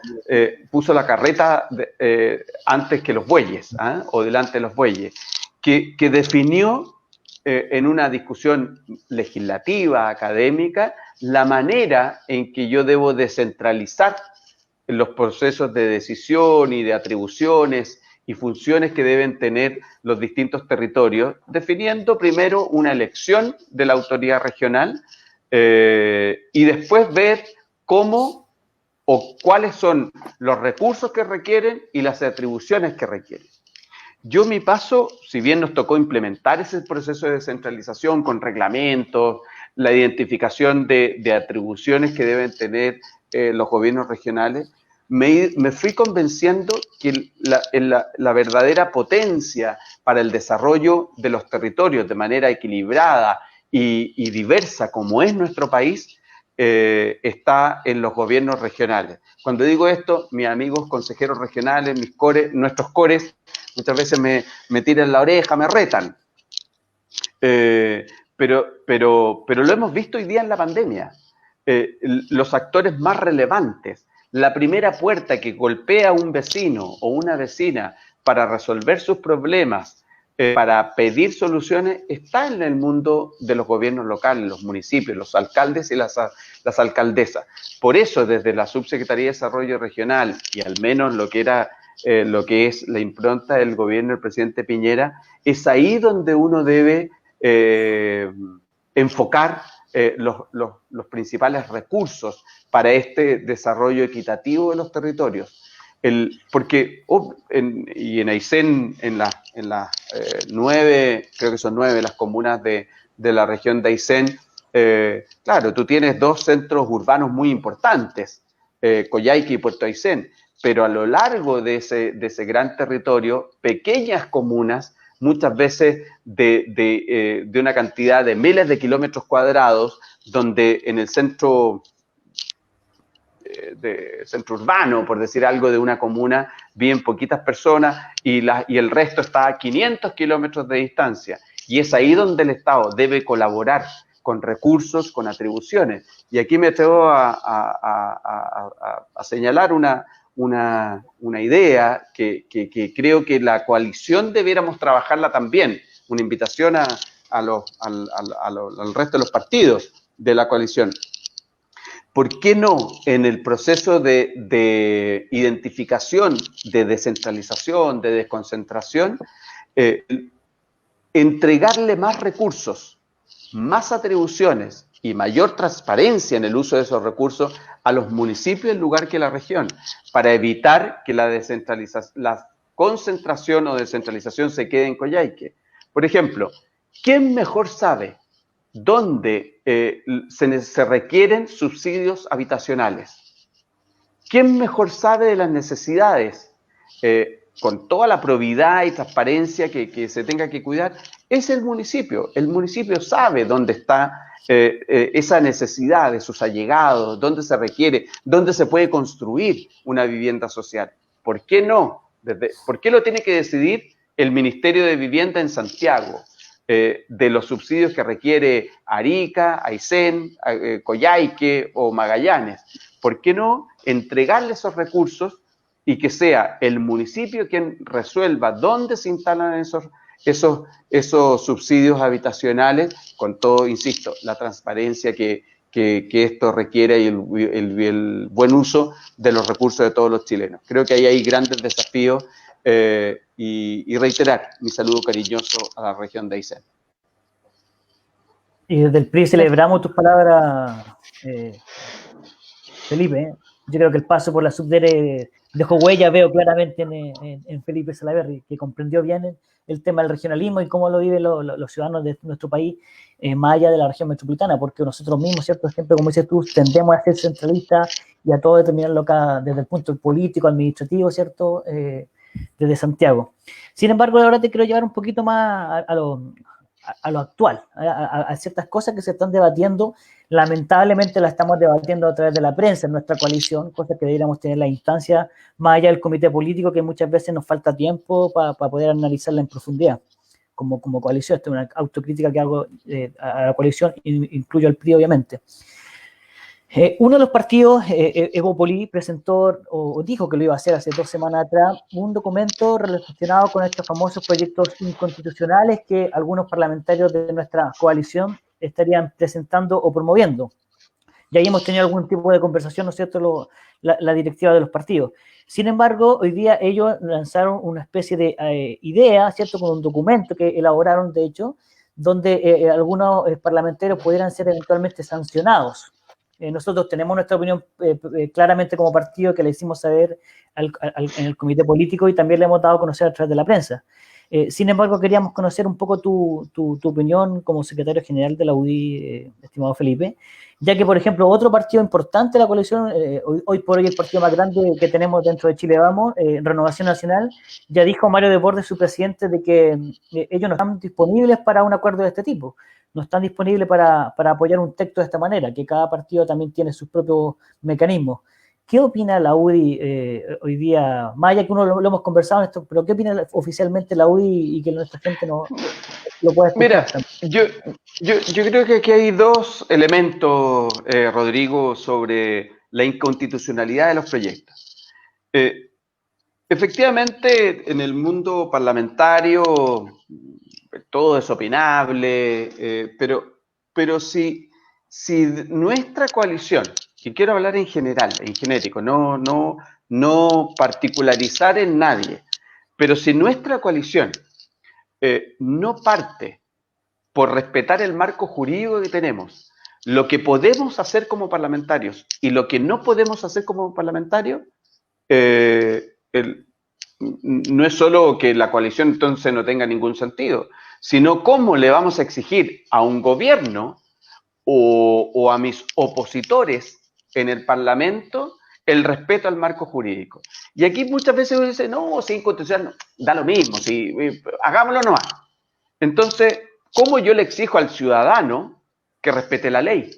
puso la carreta antes que los bueyes, o delante de los bueyes, que definió en una discusión legislativa, académica, la manera en que yo debo descentralizar los procesos de decisión y de atribuciones y funciones que deben tener los distintos territorios, definiendo primero una elección de la autoridad regional y después ver cómo o cuáles son los recursos que requieren y las atribuciones que requieren. Yo mi paso, si bien nos tocó implementar ese proceso de descentralización con reglamentos, la identificación de atribuciones que deben tener los gobiernos regionales, me fui convenciendo que la verdadera potencia para el desarrollo de los territorios de manera equilibrada y diversa como es nuestro país, está en los gobiernos regionales. Cuando digo esto, mis amigos consejeros regionales, nuestros cores, muchas veces me tiran la oreja, me retan. Pero lo hemos visto hoy día en la pandemia. Los actores más relevantes, la primera puerta que golpea un vecino o una vecina para resolver sus problemas, para pedir soluciones, está en el mundo de los gobiernos locales, los municipios, los alcaldes y las alcaldesas. Por eso, desde la Subsecretaría de Desarrollo Regional, y al menos lo que es la impronta del gobierno del presidente Piñera, es ahí donde uno debe enfocar los principales recursos para este desarrollo equitativo de los territorios. Porque en Aysén, en las 9, creo que son 9 las comunas de la región de Aysén, claro, tú tienes 2 centros urbanos muy importantes, Coyhaique y Puerto Aysén, pero a lo largo de ese gran territorio, pequeñas comunas, muchas veces de una cantidad de miles de kilómetros cuadrados, donde en el centro urbano, por decir algo, de una comuna, viven poquitas personas y el resto está a 500 kilómetros de distancia. Y es ahí donde el Estado debe colaborar con recursos, con atribuciones. Y aquí me atrevo a señalar una idea que creo que la coalición debiéramos trabajarla también. Una invitación al resto de los partidos de la coalición. ¿Por qué no en el proceso de identificación, de descentralización, de desconcentración, entregarle más recursos, más atribuciones y mayor transparencia en el uso de esos recursos a los municipios en lugar que a la región, para evitar que la concentración o descentralización se quede en Coyhaique? Por ejemplo, ¿quién mejor sabe dónde se requieren subsidios habitacionales? ¿Quién mejor sabe de las necesidades, con toda la probidad y transparencia que se tenga que cuidar? Es el municipio. El municipio sabe dónde está esa necesidad de sus allegados, dónde se requiere, dónde se puede construir una vivienda social. ¿Por qué no? ¿Por qué lo tiene que decidir el Ministerio de Vivienda en Santiago? De los subsidios que requiere Arica, Aysén, Coyhaique o Magallanes. ¿Por qué no entregarle esos recursos y que sea el municipio quien resuelva dónde se instalan esos subsidios habitacionales, con todo, insisto, la transparencia que esto requiere y el buen uso de los recursos de todos los chilenos. Creo que ahí hay grandes desafíos y reiterar mi saludo cariñoso a la región de Aysén. Y desde el PRI celebramos tus palabras, Felipe. Yo creo que el paso por la subdere dejó huella, veo claramente en Felipe Salaverry, que comprendió bien el tema del regionalismo y cómo lo viven los ciudadanos de nuestro país, más allá de la región metropolitana, porque nosotros mismos, ¿cierto? Siempre, como dices tú, tendemos a ser centralistas y a todo determinarlo acá desde el punto político, administrativo, ¿cierto? Desde Santiago. Sin embargo, ahora te quiero llevar un poquito más a lo actual, a ciertas cosas que se están debatiendo. Lamentablemente la estamos debatiendo a través de la prensa en nuestra coalición, cosas que deberíamos tener la instancia más allá del comité político, que muchas veces nos falta tiempo para poder analizarla en profundidad como coalición. Esta es una autocrítica que hago a la coalición, incluyo al PRI obviamente. Uno de los partidos, Evópoli, presentó o dijo que lo iba a hacer hace 2 semanas atrás, un documento relacionado con estos famosos proyectos inconstitucionales que algunos parlamentarios de nuestra coalición estarían presentando o promoviendo. Y ahí hemos tenido algún tipo de conversación, ¿no es cierto?, la directiva de los partidos. Sin embargo, hoy día ellos lanzaron una especie de idea, ¿cierto?, con un documento que elaboraron, de hecho, donde algunos parlamentarios pudieran ser eventualmente sancionados. Nosotros tenemos nuestra opinión claramente como partido, que le hicimos saber en el comité político y también le hemos dado a conocer a través de la prensa. Sin embargo, queríamos conocer un poco tu opinión como secretario general de la UDI, estimado Felipe, ya que, por ejemplo, otro partido importante de la coalición, hoy por hoy el partido más grande que tenemos dentro de Chile Vamos, Renovación Nacional, ya dijo Mario Desbordes, su presidente, de que ellos no están disponibles para un acuerdo de este tipo. No están disponibles para apoyar un texto de esta manera, que cada partido también tiene sus propios mecanismos. ¿Qué opina la UDI hoy día? Más allá que uno lo hemos conversado en esto, pero ¿qué opina oficialmente la UDI y que nuestra gente no lo pueda escuchar? Mira, yo creo que aquí hay 2 elementos, Rodrigo, sobre la inconstitucionalidad de los proyectos. Efectivamente, en el mundo parlamentario todo es opinable, pero si nuestra coalición, y quiero hablar en general, en genérico, no particularizar en nadie, pero si nuestra coalición no parte por respetar el marco jurídico que tenemos, lo que podemos hacer como parlamentarios y lo que no podemos hacer como parlamentarios, no es solo que la coalición entonces no tenga ningún sentido, sino cómo le vamos a exigir a un gobierno o a mis opositores en el Parlamento el respeto al marco jurídico. Y aquí muchas veces uno dice, no, si inconstitucional, da lo mismo, hagámoslo nomás. Entonces, ¿cómo yo le exijo al ciudadano que respete la ley?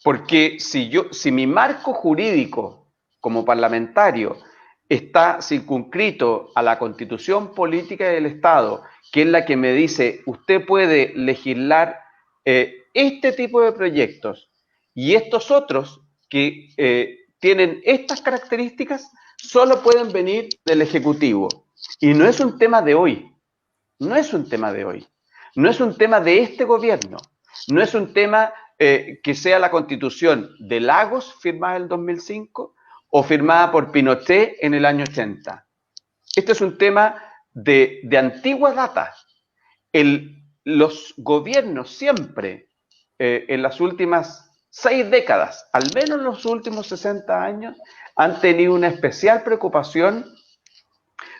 Porque si mi marco jurídico como parlamentario está circunscrito a la Constitución Política del Estado, que es la que me dice, usted puede legislar este tipo de proyectos y estos otros que tienen estas características, solo pueden venir del Ejecutivo. Y no es un tema de hoy, no es un tema de hoy, no es un tema de este gobierno, no es un tema que sea la Constitución de Lagos, firmada en el 2005, o firmada por Pinochet en el año 80. Este es un tema de antigua data. Los gobiernos siempre, en las últimas 6 décadas, al menos en los últimos 60 años, han tenido una especial preocupación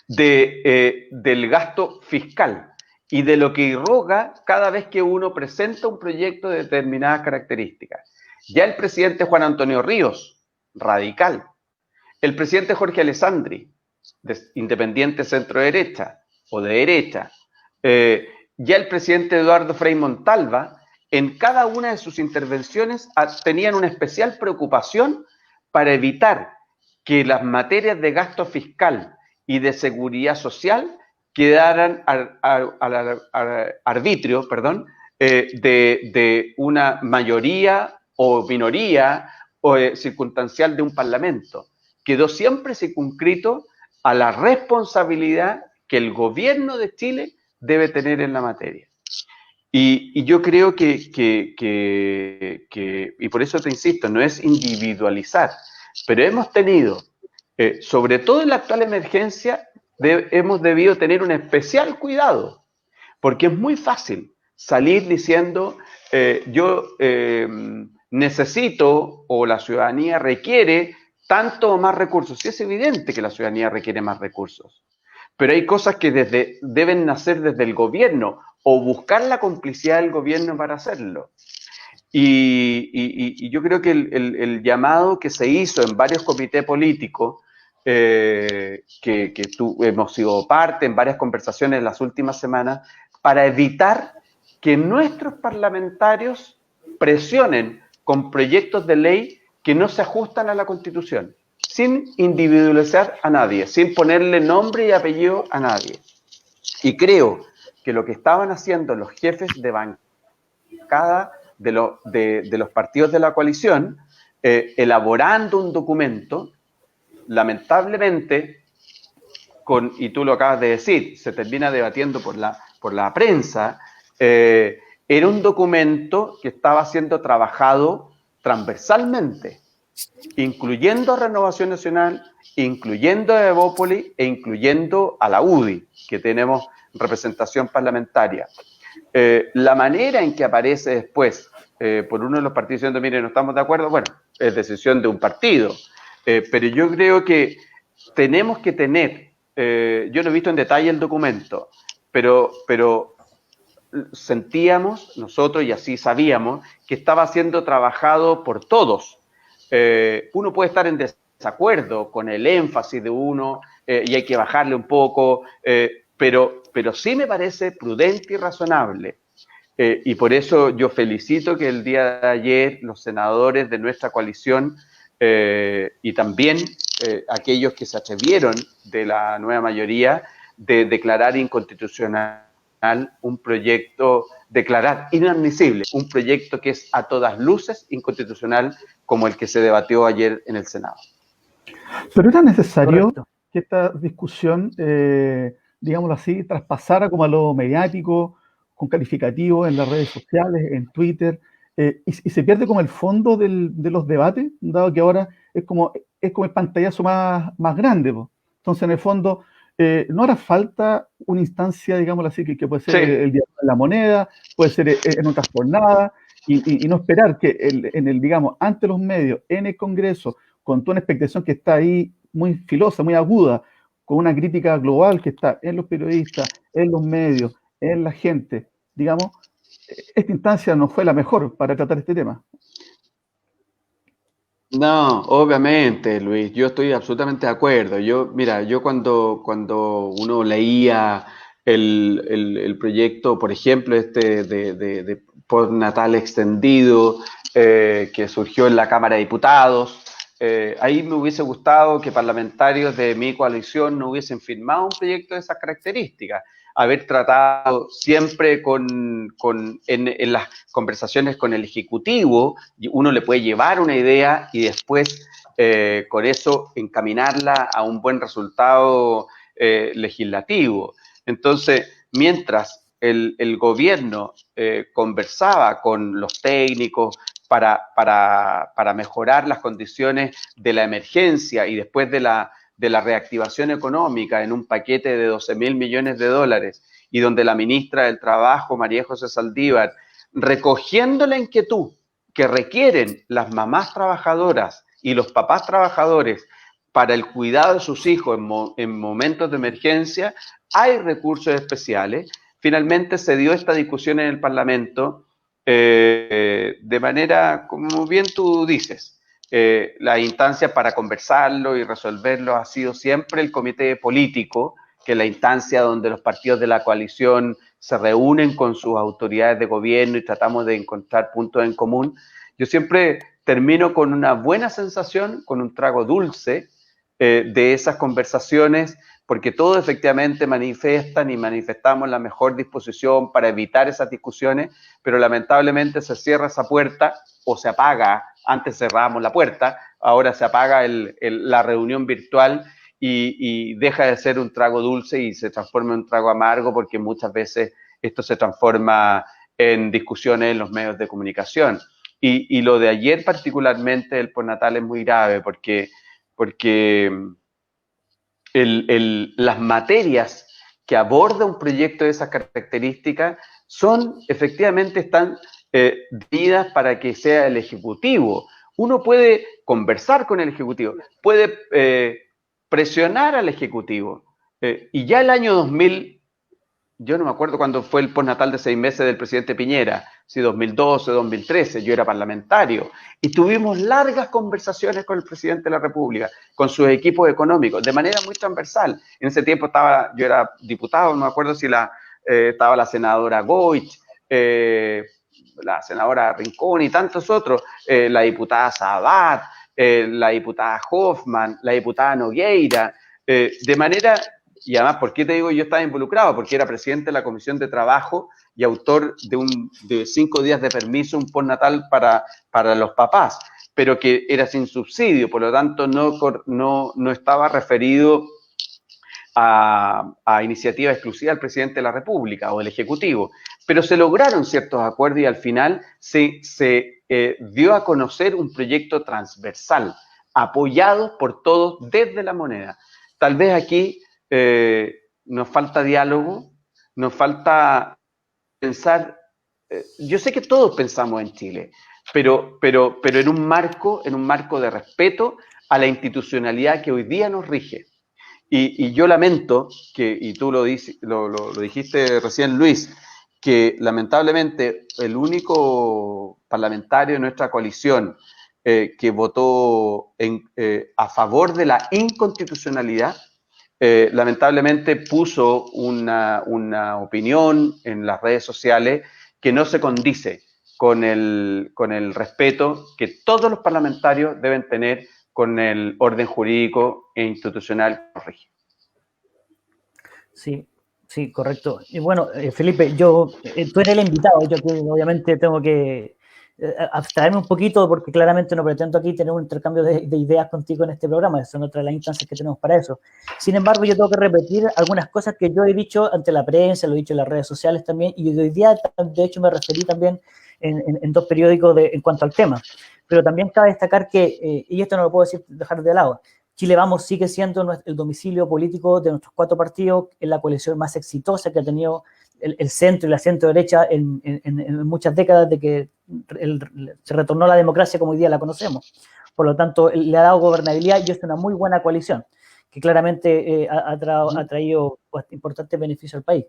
del gasto fiscal y de lo que irroga cada vez que uno presenta un proyecto de determinadas características. Ya el presidente Juan Antonio Ríos, radical, el presidente Jorge Alessandri, independiente centro-derecha o de derecha, ya el presidente Eduardo Frei Montalva, en cada una de sus intervenciones tenían una especial preocupación para evitar que las materias de gasto fiscal y de seguridad social quedaran al arbitrio, de una mayoría o minoría circunstancial de un parlamento. Quedó siempre circunscrito a la responsabilidad que el gobierno de Chile debe tener en la materia. Y yo creo que, y por eso te insisto, no es individualizar, pero hemos tenido, sobre todo en la actual emergencia, hemos debido tener un especial cuidado, porque es muy fácil salir diciendo, yo necesito o la ciudadanía requiere tanto o más recursos. Sí, es evidente que la ciudadanía requiere más recursos, pero hay cosas que deben nacer desde el gobierno o buscar la complicidad del gobierno para hacerlo. Y yo creo que el llamado que se hizo en varios comités políticos, que hemos sido parte en varias conversaciones en las últimas semanas, para evitar que nuestros parlamentarios presionen con proyectos de ley que no se ajustan a la Constitución, sin individualizar a nadie, sin ponerle nombre y apellido a nadie. Y creo que lo que estaban haciendo los jefes de bancada de los partidos de la coalición, elaborando un documento, lamentablemente, y tú lo acabas de decir, se termina debatiendo por la prensa, era un documento que estaba siendo trabajado transversalmente, incluyendo a Renovación Nacional, incluyendo a Evópolis e incluyendo a la UDI, que tenemos representación parlamentaria. La manera en que aparece después por uno de los partidos diciendo, mire, no estamos de acuerdo, bueno, es decisión de un partido, pero yo creo que tenemos que tener, yo no he visto en detalle el documento, pero sentíamos nosotros y así sabíamos que estaba siendo trabajado por todos. Uno puede estar en desacuerdo con el énfasis de uno y hay que bajarle un poco, pero sí me parece prudente y razonable. Y por eso yo felicito que el día de ayer los senadores de nuestra coalición y también aquellos que se atrevieron de la nueva mayoría de declarar inconstitucional un proyecto, declarar inadmisible un proyecto que es a todas luces inconstitucional como el que se debatió ayer en el Senado. Pero era necesario Correcto. que esta discusión, digámoslo así, traspasara como a lo mediático, con calificativos en las redes sociales, en Twitter, y se pierde como el fondo de los debates, dado que ahora es como el pantallazo más grande, po. Entonces, en el fondo, no hará falta una instancia, digámoslo así, que puede ser Sí. el Día de la Moneda, puede ser en otras jornadas, y no esperar que digamos, ante los medios, en el Congreso, con toda una expectación que está ahí muy filosa, muy aguda, con una crítica global que está en los periodistas, en los medios, en la gente, digamos, esta instancia no fue la mejor para tratar este tema. No, obviamente, Luis, yo estoy absolutamente de acuerdo. Mira, yo cuando uno leía el proyecto, por ejemplo, de postnatal extendido que surgió en la Cámara de Diputados, ahí me hubiese gustado que parlamentarios de mi coalición no hubiesen firmado un proyecto de esas características. Haber tratado siempre en las conversaciones con el Ejecutivo, uno le puede llevar una idea y después con eso encaminarla a un buen resultado legislativo. Entonces, mientras el gobierno conversaba con los técnicos para mejorar las condiciones de la emergencia y después de la reactivación económica en un paquete de 12.000 millones de dólares y donde la ministra del Trabajo, María José Saldívar, recogiendo la inquietud que requieren las mamás trabajadoras y los papás trabajadores para el cuidado de sus hijos en momentos de emergencia, hay recursos especiales. Finalmente se dio esta discusión en el Parlamento de manera, como bien tú dices, la instancia para conversarlo y resolverlo ha sido siempre el comité político, que es la instancia donde los partidos de la coalición se reúnen con sus autoridades de gobierno y tratamos de encontrar puntos en común. Yo siempre termino con una buena sensación, con un trago dulce de esas conversaciones, porque todos efectivamente manifiestan y manifestamos la mejor disposición para evitar esas discusiones, pero lamentablemente se cierra esa puerta o se apaga. Antes cerrábamos la puerta, ahora se apaga la reunión virtual y deja de ser un trago dulce y se transforma en un trago amargo, porque muchas veces esto se transforma en discusiones en los medios de comunicación. Y lo de ayer particularmente, el postnatal, es muy grave porque las materias que aborda un proyecto de esas características están definidas para que sea el Ejecutivo. Uno puede conversar con el Ejecutivo, puede presionar al Ejecutivo. Y ya el año 2000, yo no me acuerdo cuándo fue el postnatal de 6 meses del presidente Piñera, si 2012, 2013, yo era parlamentario, y tuvimos largas conversaciones con el presidente de la República, con sus equipos económicos, de manera muy transversal. En ese tiempo yo era diputado, no me acuerdo si estaba la senadora Goich, la senadora Rincón y tantos otros, la diputada Sabat, la diputada Hoffman, la diputada Nogueira, de manera... Y además, ¿por qué te digo yo estaba involucrado? Porque era presidente de la Comisión de Trabajo y autor de 5 días de permiso, un postnatal para los papás, pero que era sin subsidio, por lo tanto no estaba referido a iniciativa exclusiva del presidente de la República o del Ejecutivo. Pero se lograron ciertos acuerdos y al final se dio a conocer un proyecto transversal, apoyado por todos desde la moneda. Tal vez aquí... nos falta diálogo, nos falta pensar, yo sé que todos pensamos en Chile, pero en un marco de respeto a la institucionalidad que hoy día nos rige. Y yo lamento y tú lo dijiste recién, Luis, que lamentablemente el único parlamentario de nuestra coalición que votó a favor de la inconstitucionalidad, lamentablemente puso una opinión en las redes sociales que no se condice con el respeto que todos los parlamentarios deben tener con el orden jurídico e institucional que nos rige. Sí, correcto. Y bueno, Felipe, tú eres el invitado, yo que obviamente tengo que abstraerme un poquito porque claramente no pretendo aquí tener un intercambio de ideas contigo en este programa, son otras las instancias que tenemos para eso. Sin embargo, yo tengo que repetir algunas cosas que yo he dicho ante la prensa, lo he dicho en las redes sociales también, y hoy día, de hecho, me referí también en 2 periódicos en cuanto al tema. Pero también cabe destacar que, y esto no lo puedo dejar de lado, Chile Vamos sigue siendo el domicilio político de nuestros 4 partidos, es la coalición más exitosa que ha tenido el centro y la centro-derecha en muchas décadas de que se retornó la democracia como hoy día la conocemos. Por lo tanto, le ha dado gobernabilidad y es una muy buena coalición que claramente ha traído importantes beneficios al país.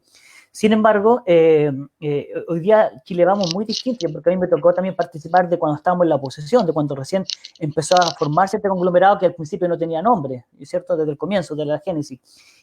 Sin embargo, hoy día Chile Vamos muy distinto, porque a mí me tocó también participar de cuando estábamos en la oposición, de cuando recién empezó a formarse este conglomerado que al principio no tenía nombre, ¿cierto? Desde el comienzo, de la génesis.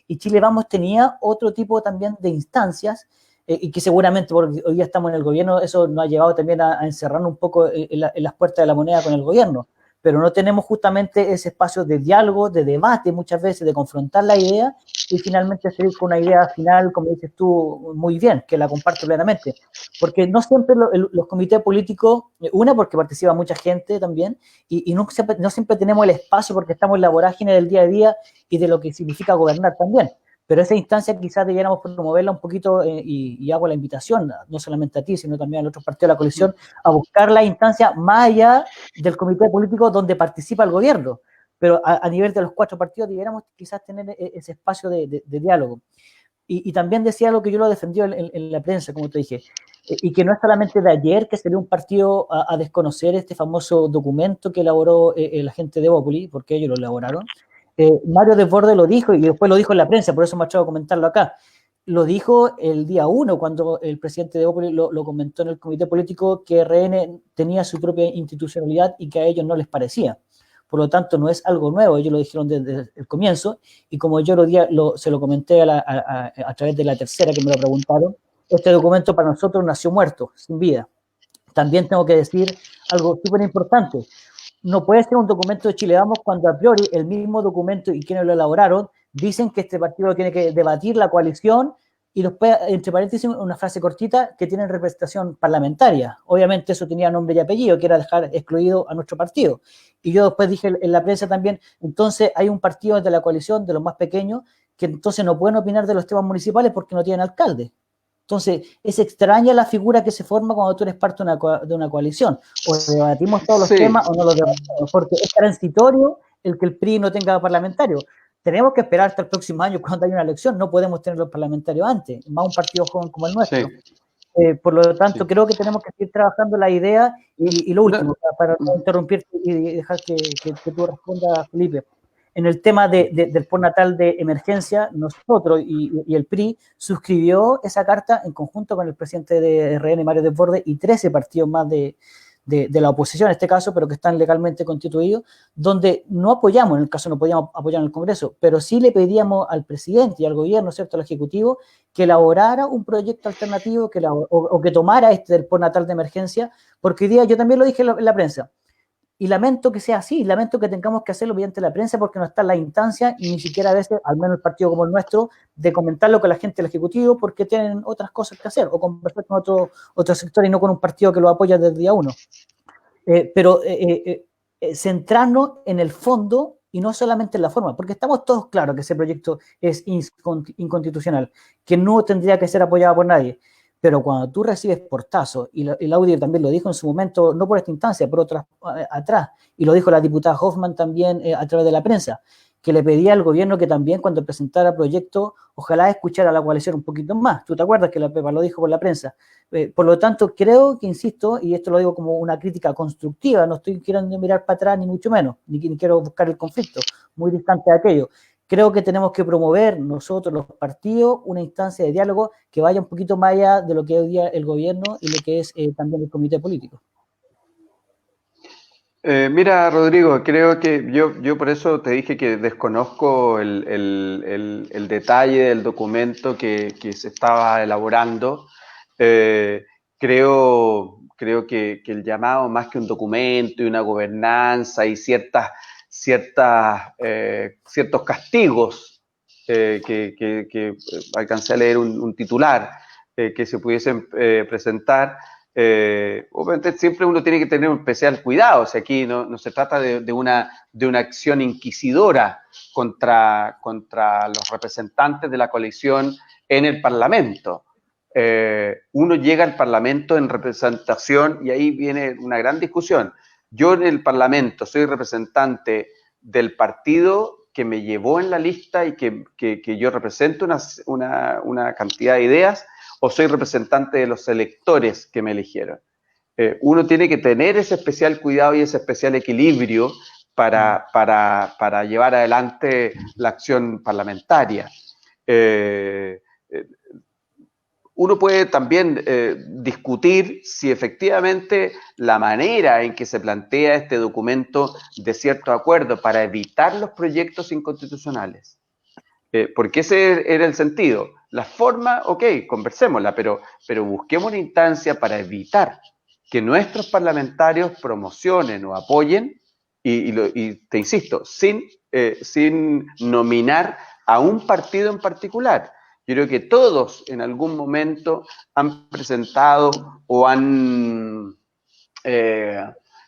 Y Chile Vamos tenía otro tipo también de instancias y que seguramente porque hoy día estamos en el gobierno, eso nos ha llevado también a encerrarnos un poco en las puertas de la moneda con el gobierno. Pero no tenemos justamente ese espacio de diálogo, de debate muchas veces, de confrontar la idea y finalmente salir con una idea final, como dices tú muy bien, que la comparto plenamente. Porque no siempre los comités políticos, porque participa mucha gente también, y no siempre tenemos el espacio porque estamos en la vorágine del día a día y de lo que significa gobernar también. Pero esa instancia quizás debiéramos promoverla un poquito y hago la invitación, no solamente a ti, sino también a los otros partidos de la coalición, a buscar la instancia más allá del comité político donde participa el gobierno. Pero a nivel de los 4 partidos debiéramos quizás tener ese espacio de diálogo. Y también decía algo que yo lo defendí en la prensa, como te dije, y que no es solamente de ayer que se dio un partido a desconocer este famoso documento que elaboró la gente de Bópoli, porque ellos lo elaboraron. Mario Desbordes lo dijo y después lo dijo en la prensa, por eso me ha hecho comentarlo acá. Lo dijo el día 1 cuando el presidente de Bópoli lo comentó en el comité político que RN tenía su propia institucionalidad y que a ellos no les parecía. Por lo tanto, no es algo nuevo, ellos lo dijeron desde el comienzo y como yo se lo comenté a través de La Tercera que me lo preguntaron, este documento para nosotros nació muerto, sin vida. También tengo que decir algo súper importante. No puede ser un documento de Chile Vamos cuando a priori el mismo documento y quienes lo elaboraron dicen que este partido tiene que debatir la coalición y después, entre paréntesis, una frase cortita que tienen representación parlamentaria. Obviamente eso tenía nombre y apellido, que era dejar excluido a nuestro partido. Y yo después dije en la prensa también, entonces hay un partido de la coalición, de los más pequeños, que entonces no pueden opinar de los temas municipales porque no tienen alcalde. Entonces, es extraña la figura que se forma cuando tú eres parte de una coalición. O debatimos todos los temas o no los debatimos, porque es transitorio el que el PRI no tenga parlamentario. Tenemos que esperar hasta el próximo año cuando haya una elección, no podemos tener los parlamentarios antes, más un partido joven como el nuestro. Por lo tanto, creo que tenemos que seguir trabajando la idea y lo último, para no interrumpirte y dejar que tú respondas, Felipe. En el tema del postnatal de emergencia, nosotros y el PRI suscribió esa carta en conjunto con el presidente de RN, Mario Desbordes, y 13 partidos más de la oposición en este caso, pero que están legalmente constituidos, donde no apoyamos, en el caso no podíamos apoyar en el Congreso, pero sí le pedíamos al presidente y al gobierno, ¿cierto?, al Ejecutivo, que elaborara un proyecto alternativo o que tomara del postnatal de emergencia, porque hoy día yo también lo dije en la prensa, y lamento que sea así, lamento que tengamos que hacerlo mediante la prensa porque no está en la instancia y ni siquiera a veces, al menos el partido como el nuestro, de comentarlo con la gente del Ejecutivo porque tienen otras cosas que hacer o conversar con otro sector y no con un partido que lo apoya desde el día uno. Pero centrarnos en el fondo y no solamente en la forma, porque estamos todos claros que ese proyecto es inconstitucional, que no tendría que ser apoyado por nadie. Pero cuando tú recibes portazos, y el audio también lo dijo en su momento, no por esta instancia, por otras atrás, y lo dijo la diputada Hoffman también a través de la prensa, que le pedía al gobierno que también cuando presentara proyectos, ojalá escuchara a la coalición un poquito más. ¿Tú te acuerdas que la Pepa lo dijo por la prensa? Por lo tanto, creo que, insisto, y esto lo digo como una crítica constructiva, no estoy queriendo mirar para atrás ni mucho menos, ni quiero buscar el conflicto, muy distante de aquello. Creo que tenemos que promover nosotros, los partidos, una instancia de diálogo que vaya un poquito más allá de lo que es hoy día el gobierno y lo que es también el comité político. Mira, Rodrigo, creo que yo por eso te dije que desconozco el detalle del documento que se estaba elaborando. Creo que el llamado, más que un documento y una gobernanza y ciertos castigos que alcancé a leer un titular que se pudiesen presentar. Obviamente siempre uno tiene que tener un especial cuidado, o sea, aquí no se trata de una acción inquisidora contra los representantes de la coalición en el Parlamento. Uno llega al Parlamento en representación y ahí viene una gran discusión. Yo en el Parlamento soy representante del partido que me llevó en la lista y que yo represento una cantidad de ideas, o soy representante de los electores que me eligieron. Uno tiene que tener ese especial cuidado y ese especial equilibrio para llevar adelante la acción parlamentaria. Uno puede también discutir si efectivamente la manera en que se plantea este documento de cierto acuerdo para evitar los proyectos inconstitucionales. Porque ese era el sentido. La forma, ok, conversémosla, pero busquemos una instancia para evitar que nuestros parlamentarios promocionen o apoyen, y te insisto, sin nominar a un partido en particular. Yo creo que todos en algún momento han presentado o han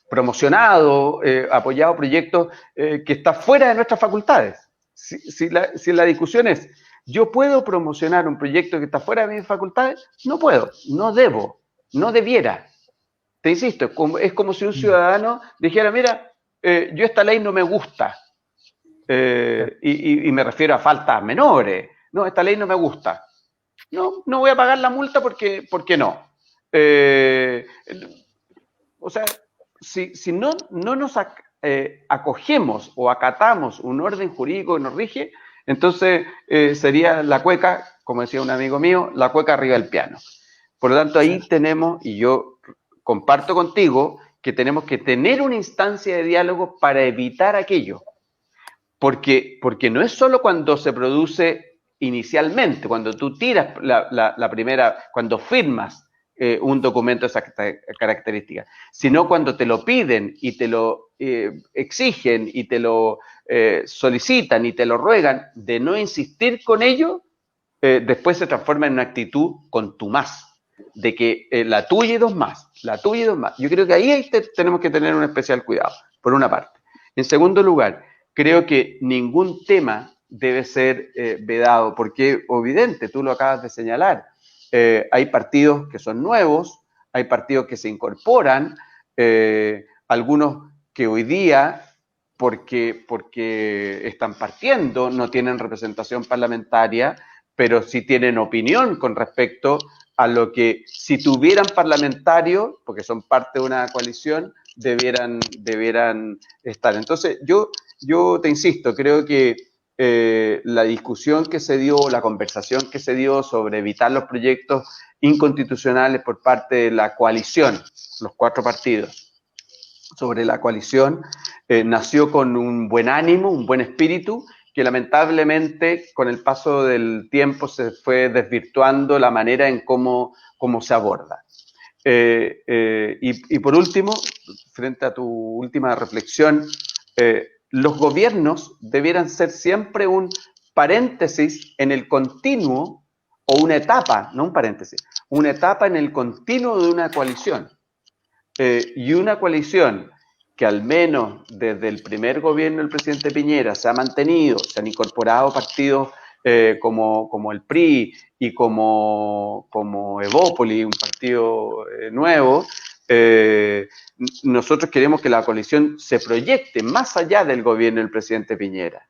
promocionado, apoyado proyectos que están fuera de nuestras facultades. Si la discusión es, ¿yo puedo promocionar un proyecto que está fuera de mis facultades? No puedo, no debo, no debiera. Te insisto, es como si un ciudadano dijera, mira, yo esta ley no me gusta, y me refiero a faltas menores. No, esta ley no me gusta. No voy a pagar la multa porque no. O sea, si no nos acogemos o acatamos un orden jurídico que nos rige, entonces sería la cueca, como decía un amigo mío, la cueca arriba del piano. Por lo tanto, ahí tenemos, y yo comparto contigo, que tenemos que tener una instancia de diálogo para evitar aquello. Porque no es solo cuando se produce inicialmente, cuando tú tiras la primera, cuando firmas un documento de esa característica, sino cuando te lo piden y te lo exigen y te lo solicitan y te lo ruegan de no insistir con ello, después se transforma en una actitud contumaz, de que la tuya y dos más, la tuya y dos más. Yo creo que ahí tenemos que tener un especial cuidado, por una parte. En segundo lugar, creo que ningún tema debe ser vedado, porque es evidente, tú lo acabas de señalar, hay partidos que son nuevos, hay partidos que se incorporan, algunos que hoy día, porque están partiendo, no tienen representación parlamentaria, pero sí tienen opinión con respecto a lo que, si tuvieran parlamentarios, porque son parte de una coalición, debieran estar. Entonces, yo te insisto, creo que la discusión que se dio, la conversación que se dio sobre evitar los proyectos inconstitucionales por parte de la coalición, los 4 partidos, sobre la coalición, nació con un buen ánimo, un buen espíritu, que lamentablemente con el paso del tiempo se fue desvirtuando la manera en cómo se aborda. Y por último, frente a tu última reflexión, los gobiernos debieran ser siempre un paréntesis en el continuo, o una etapa, no un paréntesis, una etapa en el continuo de una coalición. Y una coalición que al menos desde el primer gobierno del presidente Piñera se ha mantenido, se han incorporado partidos como el PRI y como Evópoli, un partido nuevo, nosotros queremos que la coalición se proyecte más allá del gobierno del presidente Piñera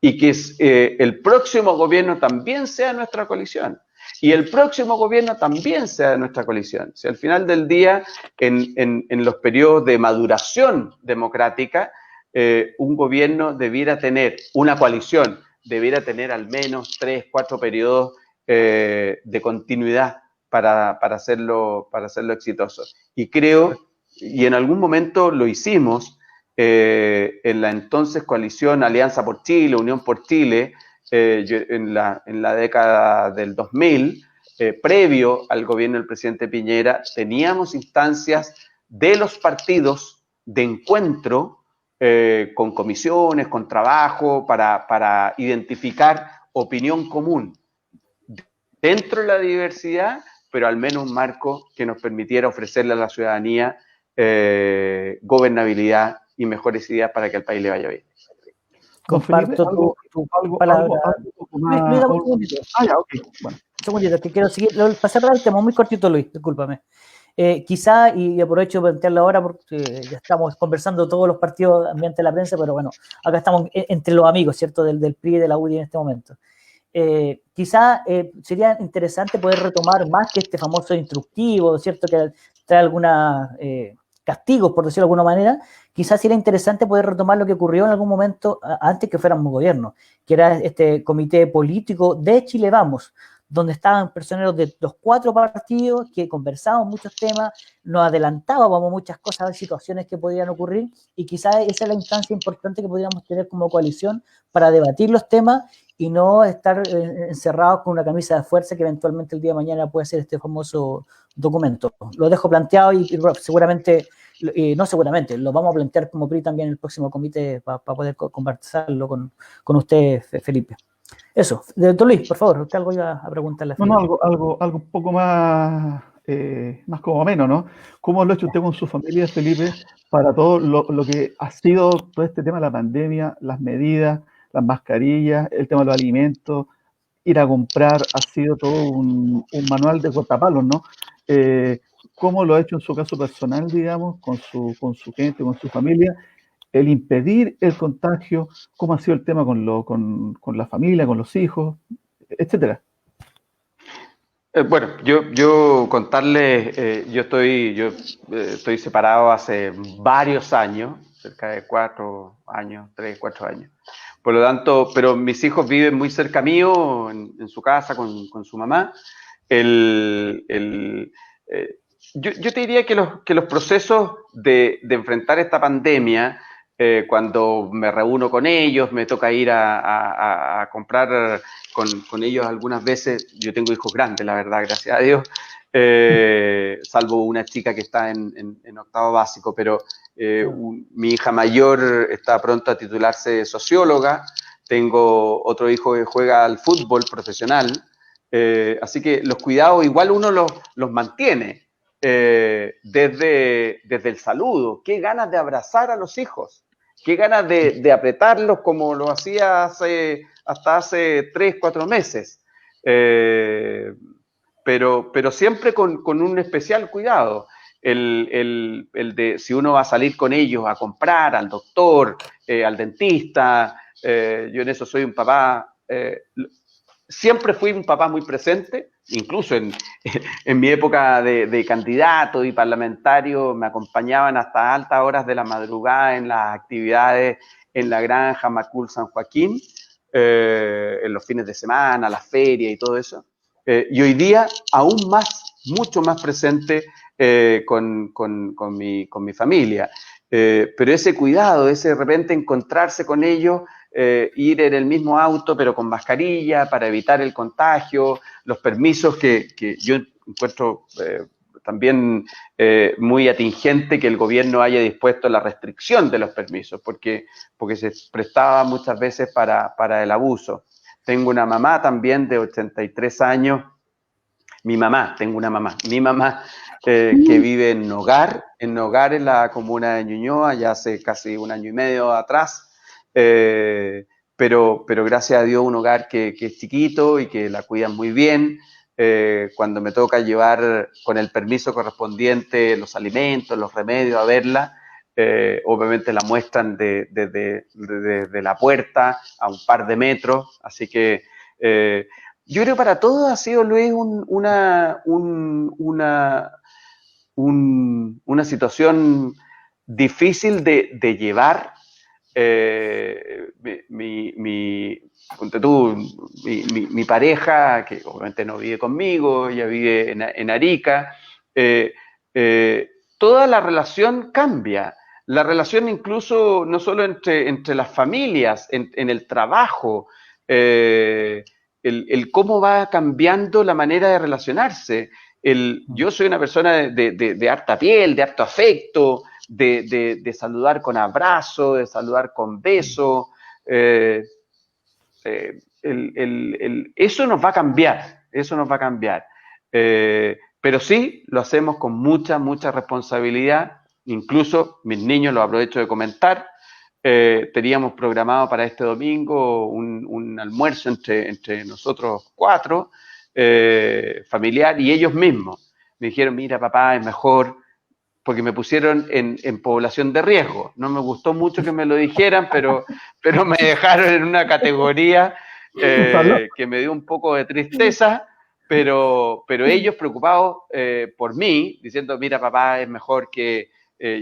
y que el próximo gobierno también sea nuestra coalición. Y el próximo gobierno también sea de nuestra coalición. Si al final del día, en los periodos de maduración democrática, un gobierno debiera tener, una coalición debiera tener al menos 3, 4 periodos de continuidad para hacerlo exitoso. Y creo, y en algún momento lo hicimos, en la entonces coalición Alianza por Chile, Unión por Chile, en la década del 2000, previo al gobierno del presidente Piñera, teníamos instancias de los partidos de encuentro con comisiones, con trabajo, para identificar opinión común dentro de la diversidad, pero al menos un marco que nos permitiera ofrecerle a la ciudadanía gobernabilidad y mejores ideas para que al país le vaya bien. Comparto tu palabra. Luis, dame un segundito. Ya, ok. Bueno. Un segundito, que quiero seguir. Pasar al tema muy cortito, Luis, discúlpame. Quizá, y aprovecho de plantearlo ahora porque ya estamos conversando todos los partidos ambiente de la prensa, pero bueno, acá estamos entre los amigos, ¿cierto? Del PRI y de la UDI en este momento. Quizá sería interesante poder retomar más que este famoso instructivo, ¿cierto? Que trae algunos castigos, por decirlo de alguna manera. Quizás sería interesante poder retomar lo que ocurrió en algún momento antes que fuéramos gobierno, que era este comité político de Chile Vamos, donde estaban personeros de los 4 partidos que conversaban muchos temas, nos adelantábamos muchas cosas, situaciones que podían ocurrir, y quizás esa es la instancia importante que podríamos tener como coalición para debatir los temas y no estar encerrados con una camisa de fuerza que eventualmente el día de mañana puede ser este famoso documento. Lo dejo planteado y seguramente, no seguramente, lo vamos a plantear como PRI también en el próximo comité para poder conversarlo con usted, Felipe. Eso, doctor Luis, por favor, usted algo iba a preguntarle a Felipe. No, algo un poco más como ameno, ¿no? ¿Cómo lo ha hecho usted con su familia, Felipe, para todo lo que ha sido todo este tema de la pandemia, las medidas, las mascarillas, el tema de los alimentos, ir a comprar, ha sido todo un manual de cortapalos, ¿no? ¿Cómo lo ha hecho en su caso personal, digamos, con su gente, con su familia, el impedir el contagio? ¿Cómo ha sido el tema con la familia, con los hijos, etcétera? Bueno, yo contarles, yo estoy separado hace varios años, cerca de 4 años, 3, 4 años. Por lo tanto, pero mis hijos viven muy cerca mío, en su casa, con su mamá. Yo te diría que los procesos de enfrentar esta pandemia, cuando me reúno con ellos, me toca ir a comprar con ellos algunas veces. Yo tengo hijos grandes, la verdad, gracias a Dios, salvo una chica que está en octavo básico, pero mi hija mayor está pronto a titularse socióloga. Tengo otro hijo que juega al fútbol profesional, Así que los cuidados igual uno los mantiene desde el saludo. Qué ganas de abrazar a los hijos, qué ganas de apretarlos como lo hacía hasta hace 3, 4 meses. Pero siempre con un especial cuidado. El de si uno va a salir con ellos a comprar, al doctor, al dentista. Yo en eso soy un papá, siempre fui un papá muy presente, incluso en mi época de candidato y parlamentario, me acompañaban hasta altas horas de la madrugada en las actividades en la granja Macul San Joaquín, en los fines de semana, las ferias y todo eso. Y hoy día aún más, mucho más presente con mi familia. Pero ese cuidado, ese de repente encontrarse con ellos, ir en el mismo auto pero con mascarilla para evitar el contagio, los permisos que yo encuentro también muy atingente que el gobierno haya dispuesto la restricción de los permisos, porque se prestaba muchas veces para el abuso. Tengo una mamá también de 83 años, mi mamá que vive en Nogar en la comuna de Ñuñoa, ya hace casi 1 año y medio atrás, pero gracias a Dios un hogar que es chiquito y que la cuidan muy bien. Cuando me toca llevar con el permiso correspondiente los alimentos, los remedios a verla, obviamente la muestran desde la puerta a un par de metros, así que yo creo que para todos ha sido, Luis, una situación difícil de llevar. Mi pareja, que obviamente no vive conmigo, ella vive en Arica, toda la relación cambia. La relación incluso no solo entre las familias, en el trabajo, el cómo va cambiando la manera de relacionarse. Yo soy una persona de harta piel, de harto afecto, de saludar con abrazo, de saludar con beso. Eso nos va a cambiar. Pero sí, lo hacemos con mucha responsabilidad. Incluso mis niños, lo aprovecho de comentar, teníamos programado para este domingo un almuerzo entre nosotros 4, familiar, y ellos mismos me dijeron, mira papá, es mejor, porque me pusieron en población de riesgo. No me gustó mucho que me lo dijeran, pero me dejaron en una categoría que me dio un poco de tristeza, pero ellos preocupados por mí, diciendo, mira papá, es mejor que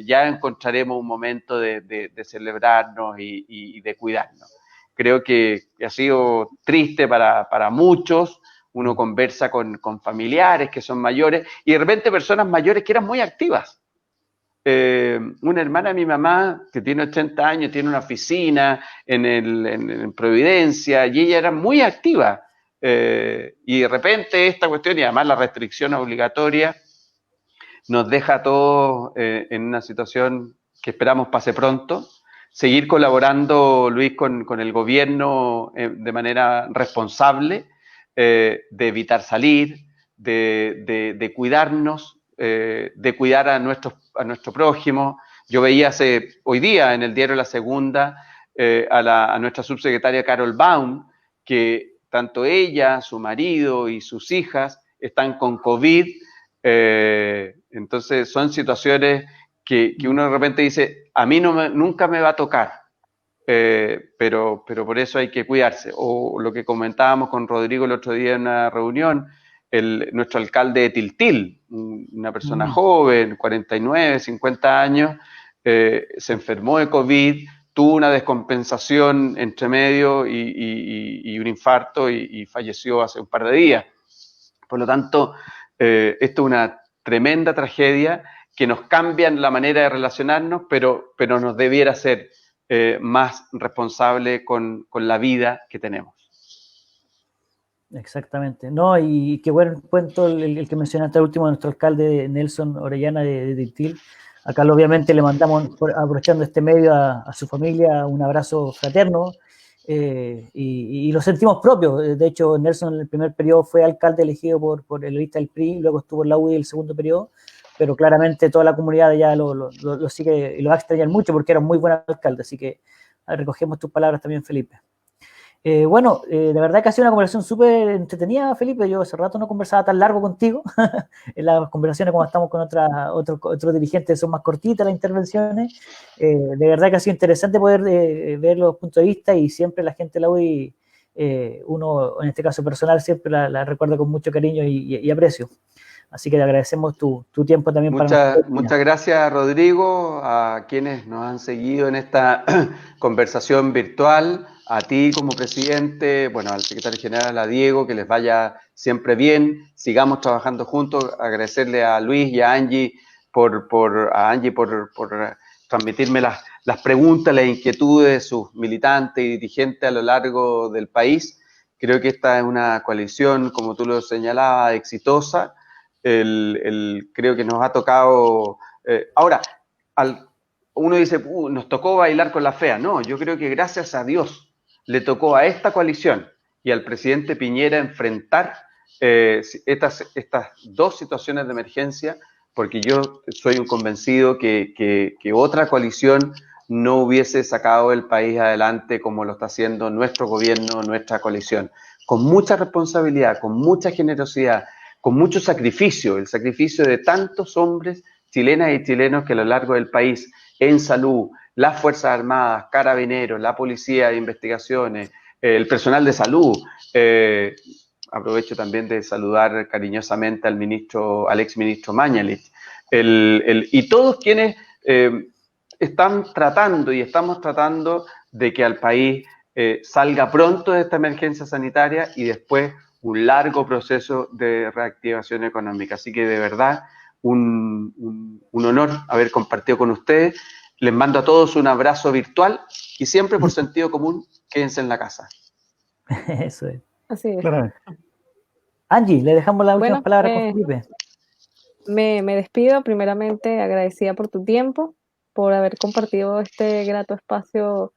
ya encontraremos un momento de celebrarnos y de cuidarnos. Creo que ha sido triste para muchos. Uno conversa con familiares que son mayores y de repente personas mayores que eran muy activas. Una hermana de mi mamá que tiene 80 años, tiene una oficina en Providencia y ella era muy activa. Y de repente esta cuestión y además la restricción obligatoria nos deja a todos en una situación que esperamos pase pronto. Seguir colaborando, Luis, con el gobierno de manera responsable, de evitar salir, de cuidarnos, de cuidar a nuestro prójimo. Yo veía hoy día en el diario La Segunda a nuestra subsecretaria Carol Baum, que tanto ella, su marido y sus hijas están con COVID. Entonces son situaciones que uno de repente dice, a mí nunca me va a tocar, pero por eso hay que cuidarse. O lo que comentábamos con Rodrigo el otro día en una reunión, nuestro alcalde de Tiltil, una persona joven, 49, 50 años, se enfermó de COVID, tuvo una descompensación entre medio y un infarto y falleció hace un par de días. Por lo tanto, esto es una tremenda tragedia que nos cambia la manera de relacionarnos, pero nos debiera ser más responsable con la vida que tenemos. Exactamente. No, y qué buen cuento el que mencionaste al último, nuestro alcalde Nelson Orellana de Tiltil. Acá obviamente le mandamos, aprovechando este medio, a su familia un abrazo fraterno. y lo sentimos propio. De hecho, Nelson en el primer periodo fue alcalde elegido por el lista del PRI, luego estuvo en la UDI el segundo periodo, pero claramente toda la comunidad ya lo sigue y lo va a extrañar mucho porque era un muy buen alcalde, así que recogemos tus palabras también, Felipe. Bueno, de verdad que ha sido una conversación súper entretenida, Felipe. Yo hace rato no conversaba tan largo contigo. En las conversaciones, cuando estamos con otros dirigentes, son más cortitas las intervenciones. De verdad que ha sido interesante poder ver los puntos de vista y siempre la gente de la UDI, uno, en este caso personal, siempre la recuerda con mucho cariño y aprecio. Así que le agradecemos tu tiempo también para nosotros. Muchas gracias, Rodrigo, a quienes nos han seguido en esta conversación virtual, a ti como presidente, bueno, al secretario general, a Diego, que les vaya siempre bien, sigamos trabajando juntos, agradecerle a Luis y a Angie por transmitirme las preguntas, las inquietudes de sus militantes y dirigentes a lo largo del país. Creo que esta es una coalición, como tú lo señalabas, exitosa. Creo que nos ha tocado... ahora, uno dice, nos tocó bailar con la fea. No, yo creo que gracias a Dios le tocó a esta coalición y al presidente Piñera enfrentar estas dos situaciones de emergencia, porque yo soy un convencido que otra coalición no hubiese sacado el país adelante como lo está haciendo nuestro gobierno, nuestra coalición, con mucha responsabilidad, con mucha generosidad, con mucho sacrificio, el sacrificio de tantos hombres, chilenas y chilenos que a lo largo del país, en salud, las Fuerzas Armadas, Carabineros, la Policía de Investigaciones, el personal de salud. Aprovecho también de saludar cariñosamente al exministro Mañalich, y todos quienes están tratando y estamos tratando de que al país salga pronto de esta emergencia sanitaria y después un largo proceso de reactivación económica. Así que de verdad, un honor haber compartido con ustedes. Les mando a todos un abrazo virtual y siempre por sentido común, quédense en la casa. Eso es. Así es. Claramente. Angie, le dejamos las últimas Bueno, palabras con Felipe. Me despido primeramente agradecida por tu tiempo, por haber compartido este grato espacio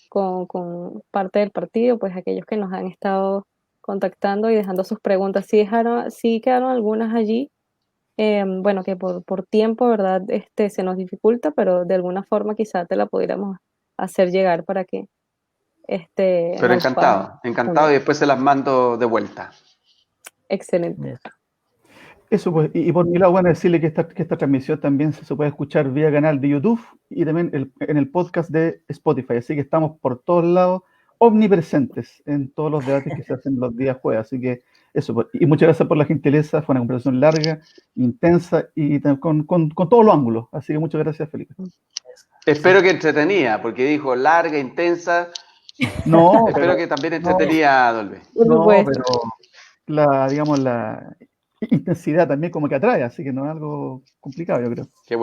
con parte del partido, pues aquellos que nos han estado contactando y dejando sus preguntas. Sí quedaron algunas allí, bueno, que por tiempo, ¿verdad? Se nos dificulta, pero de alguna forma quizá te la pudiéramos hacer llegar para que Pero nos encantado y después se las mando de vuelta. Excelente. Eso pues, y por mi lado, bueno, decirle que esta transmisión también se puede escuchar vía canal de YouTube y también en el podcast de Spotify, así que estamos por todos lados, omnipresentes en todos los debates que se hacen los días jueves, así que eso pues, y muchas gracias por la gentileza, fue una conversación larga, intensa y con todos los ángulos, así que muchas gracias, Felipe. Espero que entretenida, porque dijo larga, intensa. No, espero que también entretenida, Dolbe. No, pero la intensidad también como que atrae, así que no es algo complicado, yo creo. Qué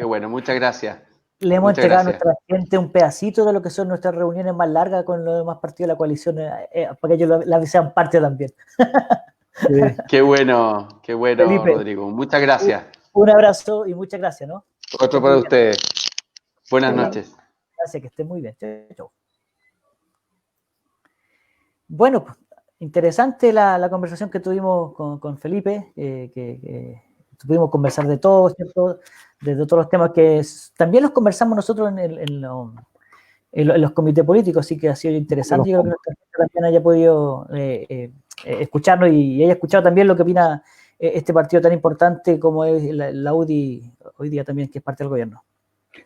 bueno, muchas gracias. Le hemos entregado a nuestra gente un pedacito de lo que son nuestras reuniones más largas con los demás partidos de la coalición, para que ellos sean parte también. Sí. Qué bueno, Felipe, Rodrigo. Muchas gracias. Un abrazo y muchas gracias, ¿no? Otro para ustedes. Buenas noches. Gracias, que estén muy bien. Chau. Bueno, interesante la conversación que tuvimos con Felipe, que pudimos conversar de todo, ¿cierto? De todos los temas que también los conversamos nosotros en los comités políticos, así que ha sido interesante. Yo creo que nuestra gente también haya podido escucharnos y haya escuchado también lo que opina este partido tan importante como es la UDI hoy día también, que es parte del gobierno.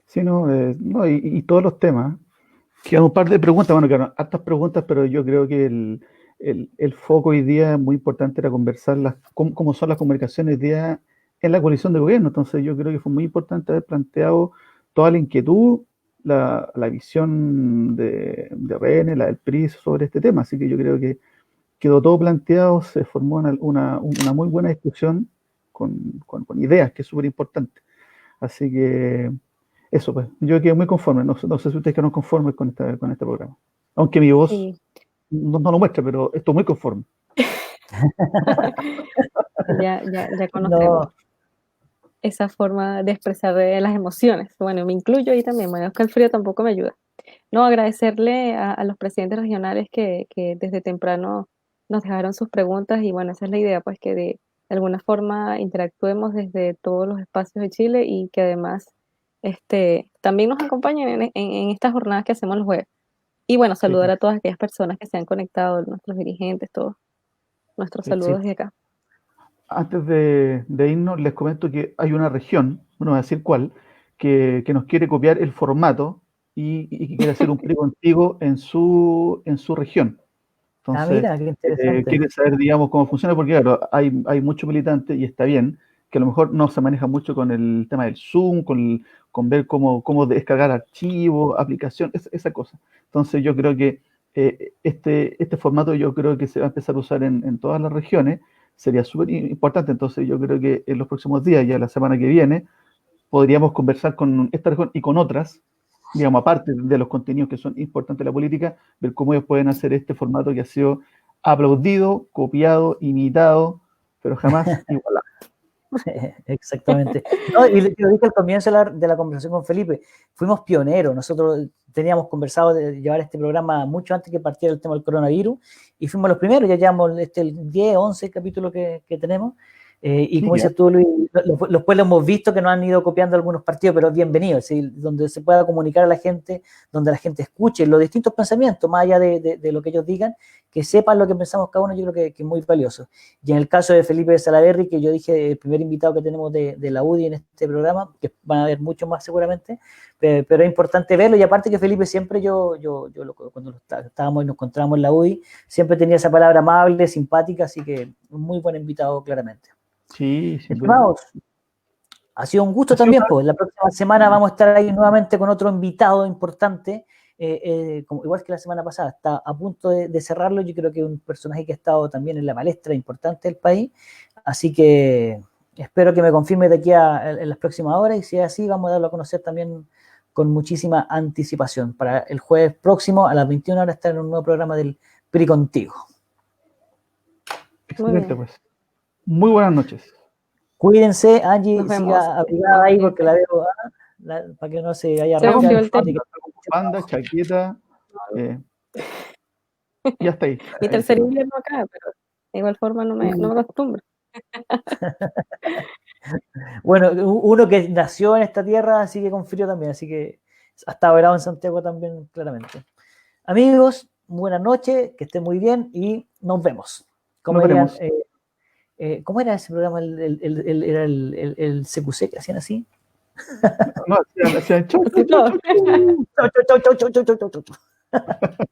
Sí, y todos los temas. Quedan un par de preguntas, bueno, quedaron hartas preguntas, pero yo creo que el foco hoy día es muy importante, era conversar cómo son las comunicaciones hoy día en la coalición de gobierno. Entonces yo creo que fue muy importante haber planteado toda la inquietud, la visión de RN, la del PRI sobre este tema. Así que yo creo que quedó todo planteado, se formó una muy buena discusión con ideas, que es súper importante. Así que eso, pues, yo quedé muy conforme. No sé si ustedes quedaron conformes con este programa. Aunque mi voz no lo muestra, pero estoy muy conforme. Ya conocemos esa forma de expresar las emociones. Bueno, me incluyo ahí también. Bueno, es que el frío tampoco me ayuda. no, agradecerle a los presidentes regionales que desde temprano nos dejaron sus preguntas y bueno, esa es la idea, pues que de alguna forma interactuemos desde todos los espacios de Chile y que además también nos acompañen en estas jornadas que hacemos los jueves. Y bueno, Sí, saludar a todas aquellas personas que se han conectado, nuestros dirigentes, todos nuestros sí. saludos desde acá. Antes de irnos, les comento que hay una región, no voy a decir cuál, que nos quiere copiar el formato y que quiere hacer un PRI contigo en su región. Ah, Entonces, mira, qué interesante. quiere saber, digamos, cómo funciona, porque claro, hay muchos militantes y está bien, que a lo mejor no se maneja mucho con el tema del Zoom, con ver cómo descargar archivos, aplicación, esa cosa. Entonces, yo creo que este formato yo creo que se va a empezar a usar en todas las regiones, sería súper importante. Entonces, yo creo que en los próximos días, ya la semana que viene, podríamos conversar con esta región y con otras, digamos, aparte de los contenidos que son importantes de la política, ver cómo ellos pueden hacer este formato que ha sido aplaudido, copiado, imitado, pero jamás igualado. Exactamente. No, y lo dije al comienzo de la conversación con Felipe, fuimos pioneros, nosotros teníamos conversado de llevar este programa mucho antes que partiera el tema del coronavirus y fuimos los primeros, ya llevamos el 10, 11 capítulo que tenemos. Y Sí, como dices tú, Luis, después lo hemos visto que nos han ido copiando algunos partidos, pero es bienvenido, ¿sí? Donde se pueda comunicar a la gente, donde la gente escuche los distintos pensamientos, más allá de lo que ellos digan, que sepan lo que pensamos cada uno, yo creo que es muy valioso. Y en el caso de Felipe Salaverry, que yo dije, el primer invitado que tenemos de la UDI en este programa, que van a haber muchos más seguramente, pero es importante verlo, y aparte que Felipe siempre cuando estábamos y nos encontrábamos en la UDI, siempre tenía esa palabra amable, simpática, así que un muy buen invitado claramente. sí, sin duda. Estimados, ha sido un gusto también, pues la próxima semana vamos a estar ahí nuevamente con otro invitado importante, igual que la semana pasada, está a punto de cerrarlo, yo creo que es un personaje que ha estado también en la palestra importante del país, así que espero que me confirme de aquí en las próximas horas, y si es así, vamos a darlo a conocer también con muchísima anticipación, para el jueves próximo a las 21 horas estar en un nuevo programa del PRI Contigo. Excelente, pues. Muy buenas noches. Cuídense, Angie, Nos vemos. siga abrigada ahí porque la veo, para que no se vaya a Se me rascar. enfrió el té. Banda, chaqueta, y hasta ahí. Mi tercer invierno acá, pero de igual forma no me acostumbro. Bueno, uno que nació en esta tierra sigue con frío también, así que hasta verano en Santiago también, claramente. Amigos, buenas noches, que estén muy bien y nos vemos. Nos veremos. ¿Cómo era ese programa? Era el CQC que hacían así. No, hacían chau, chau, chau, chau, chau. Chau, chau, chau, chau, chau, chau, chau, chau.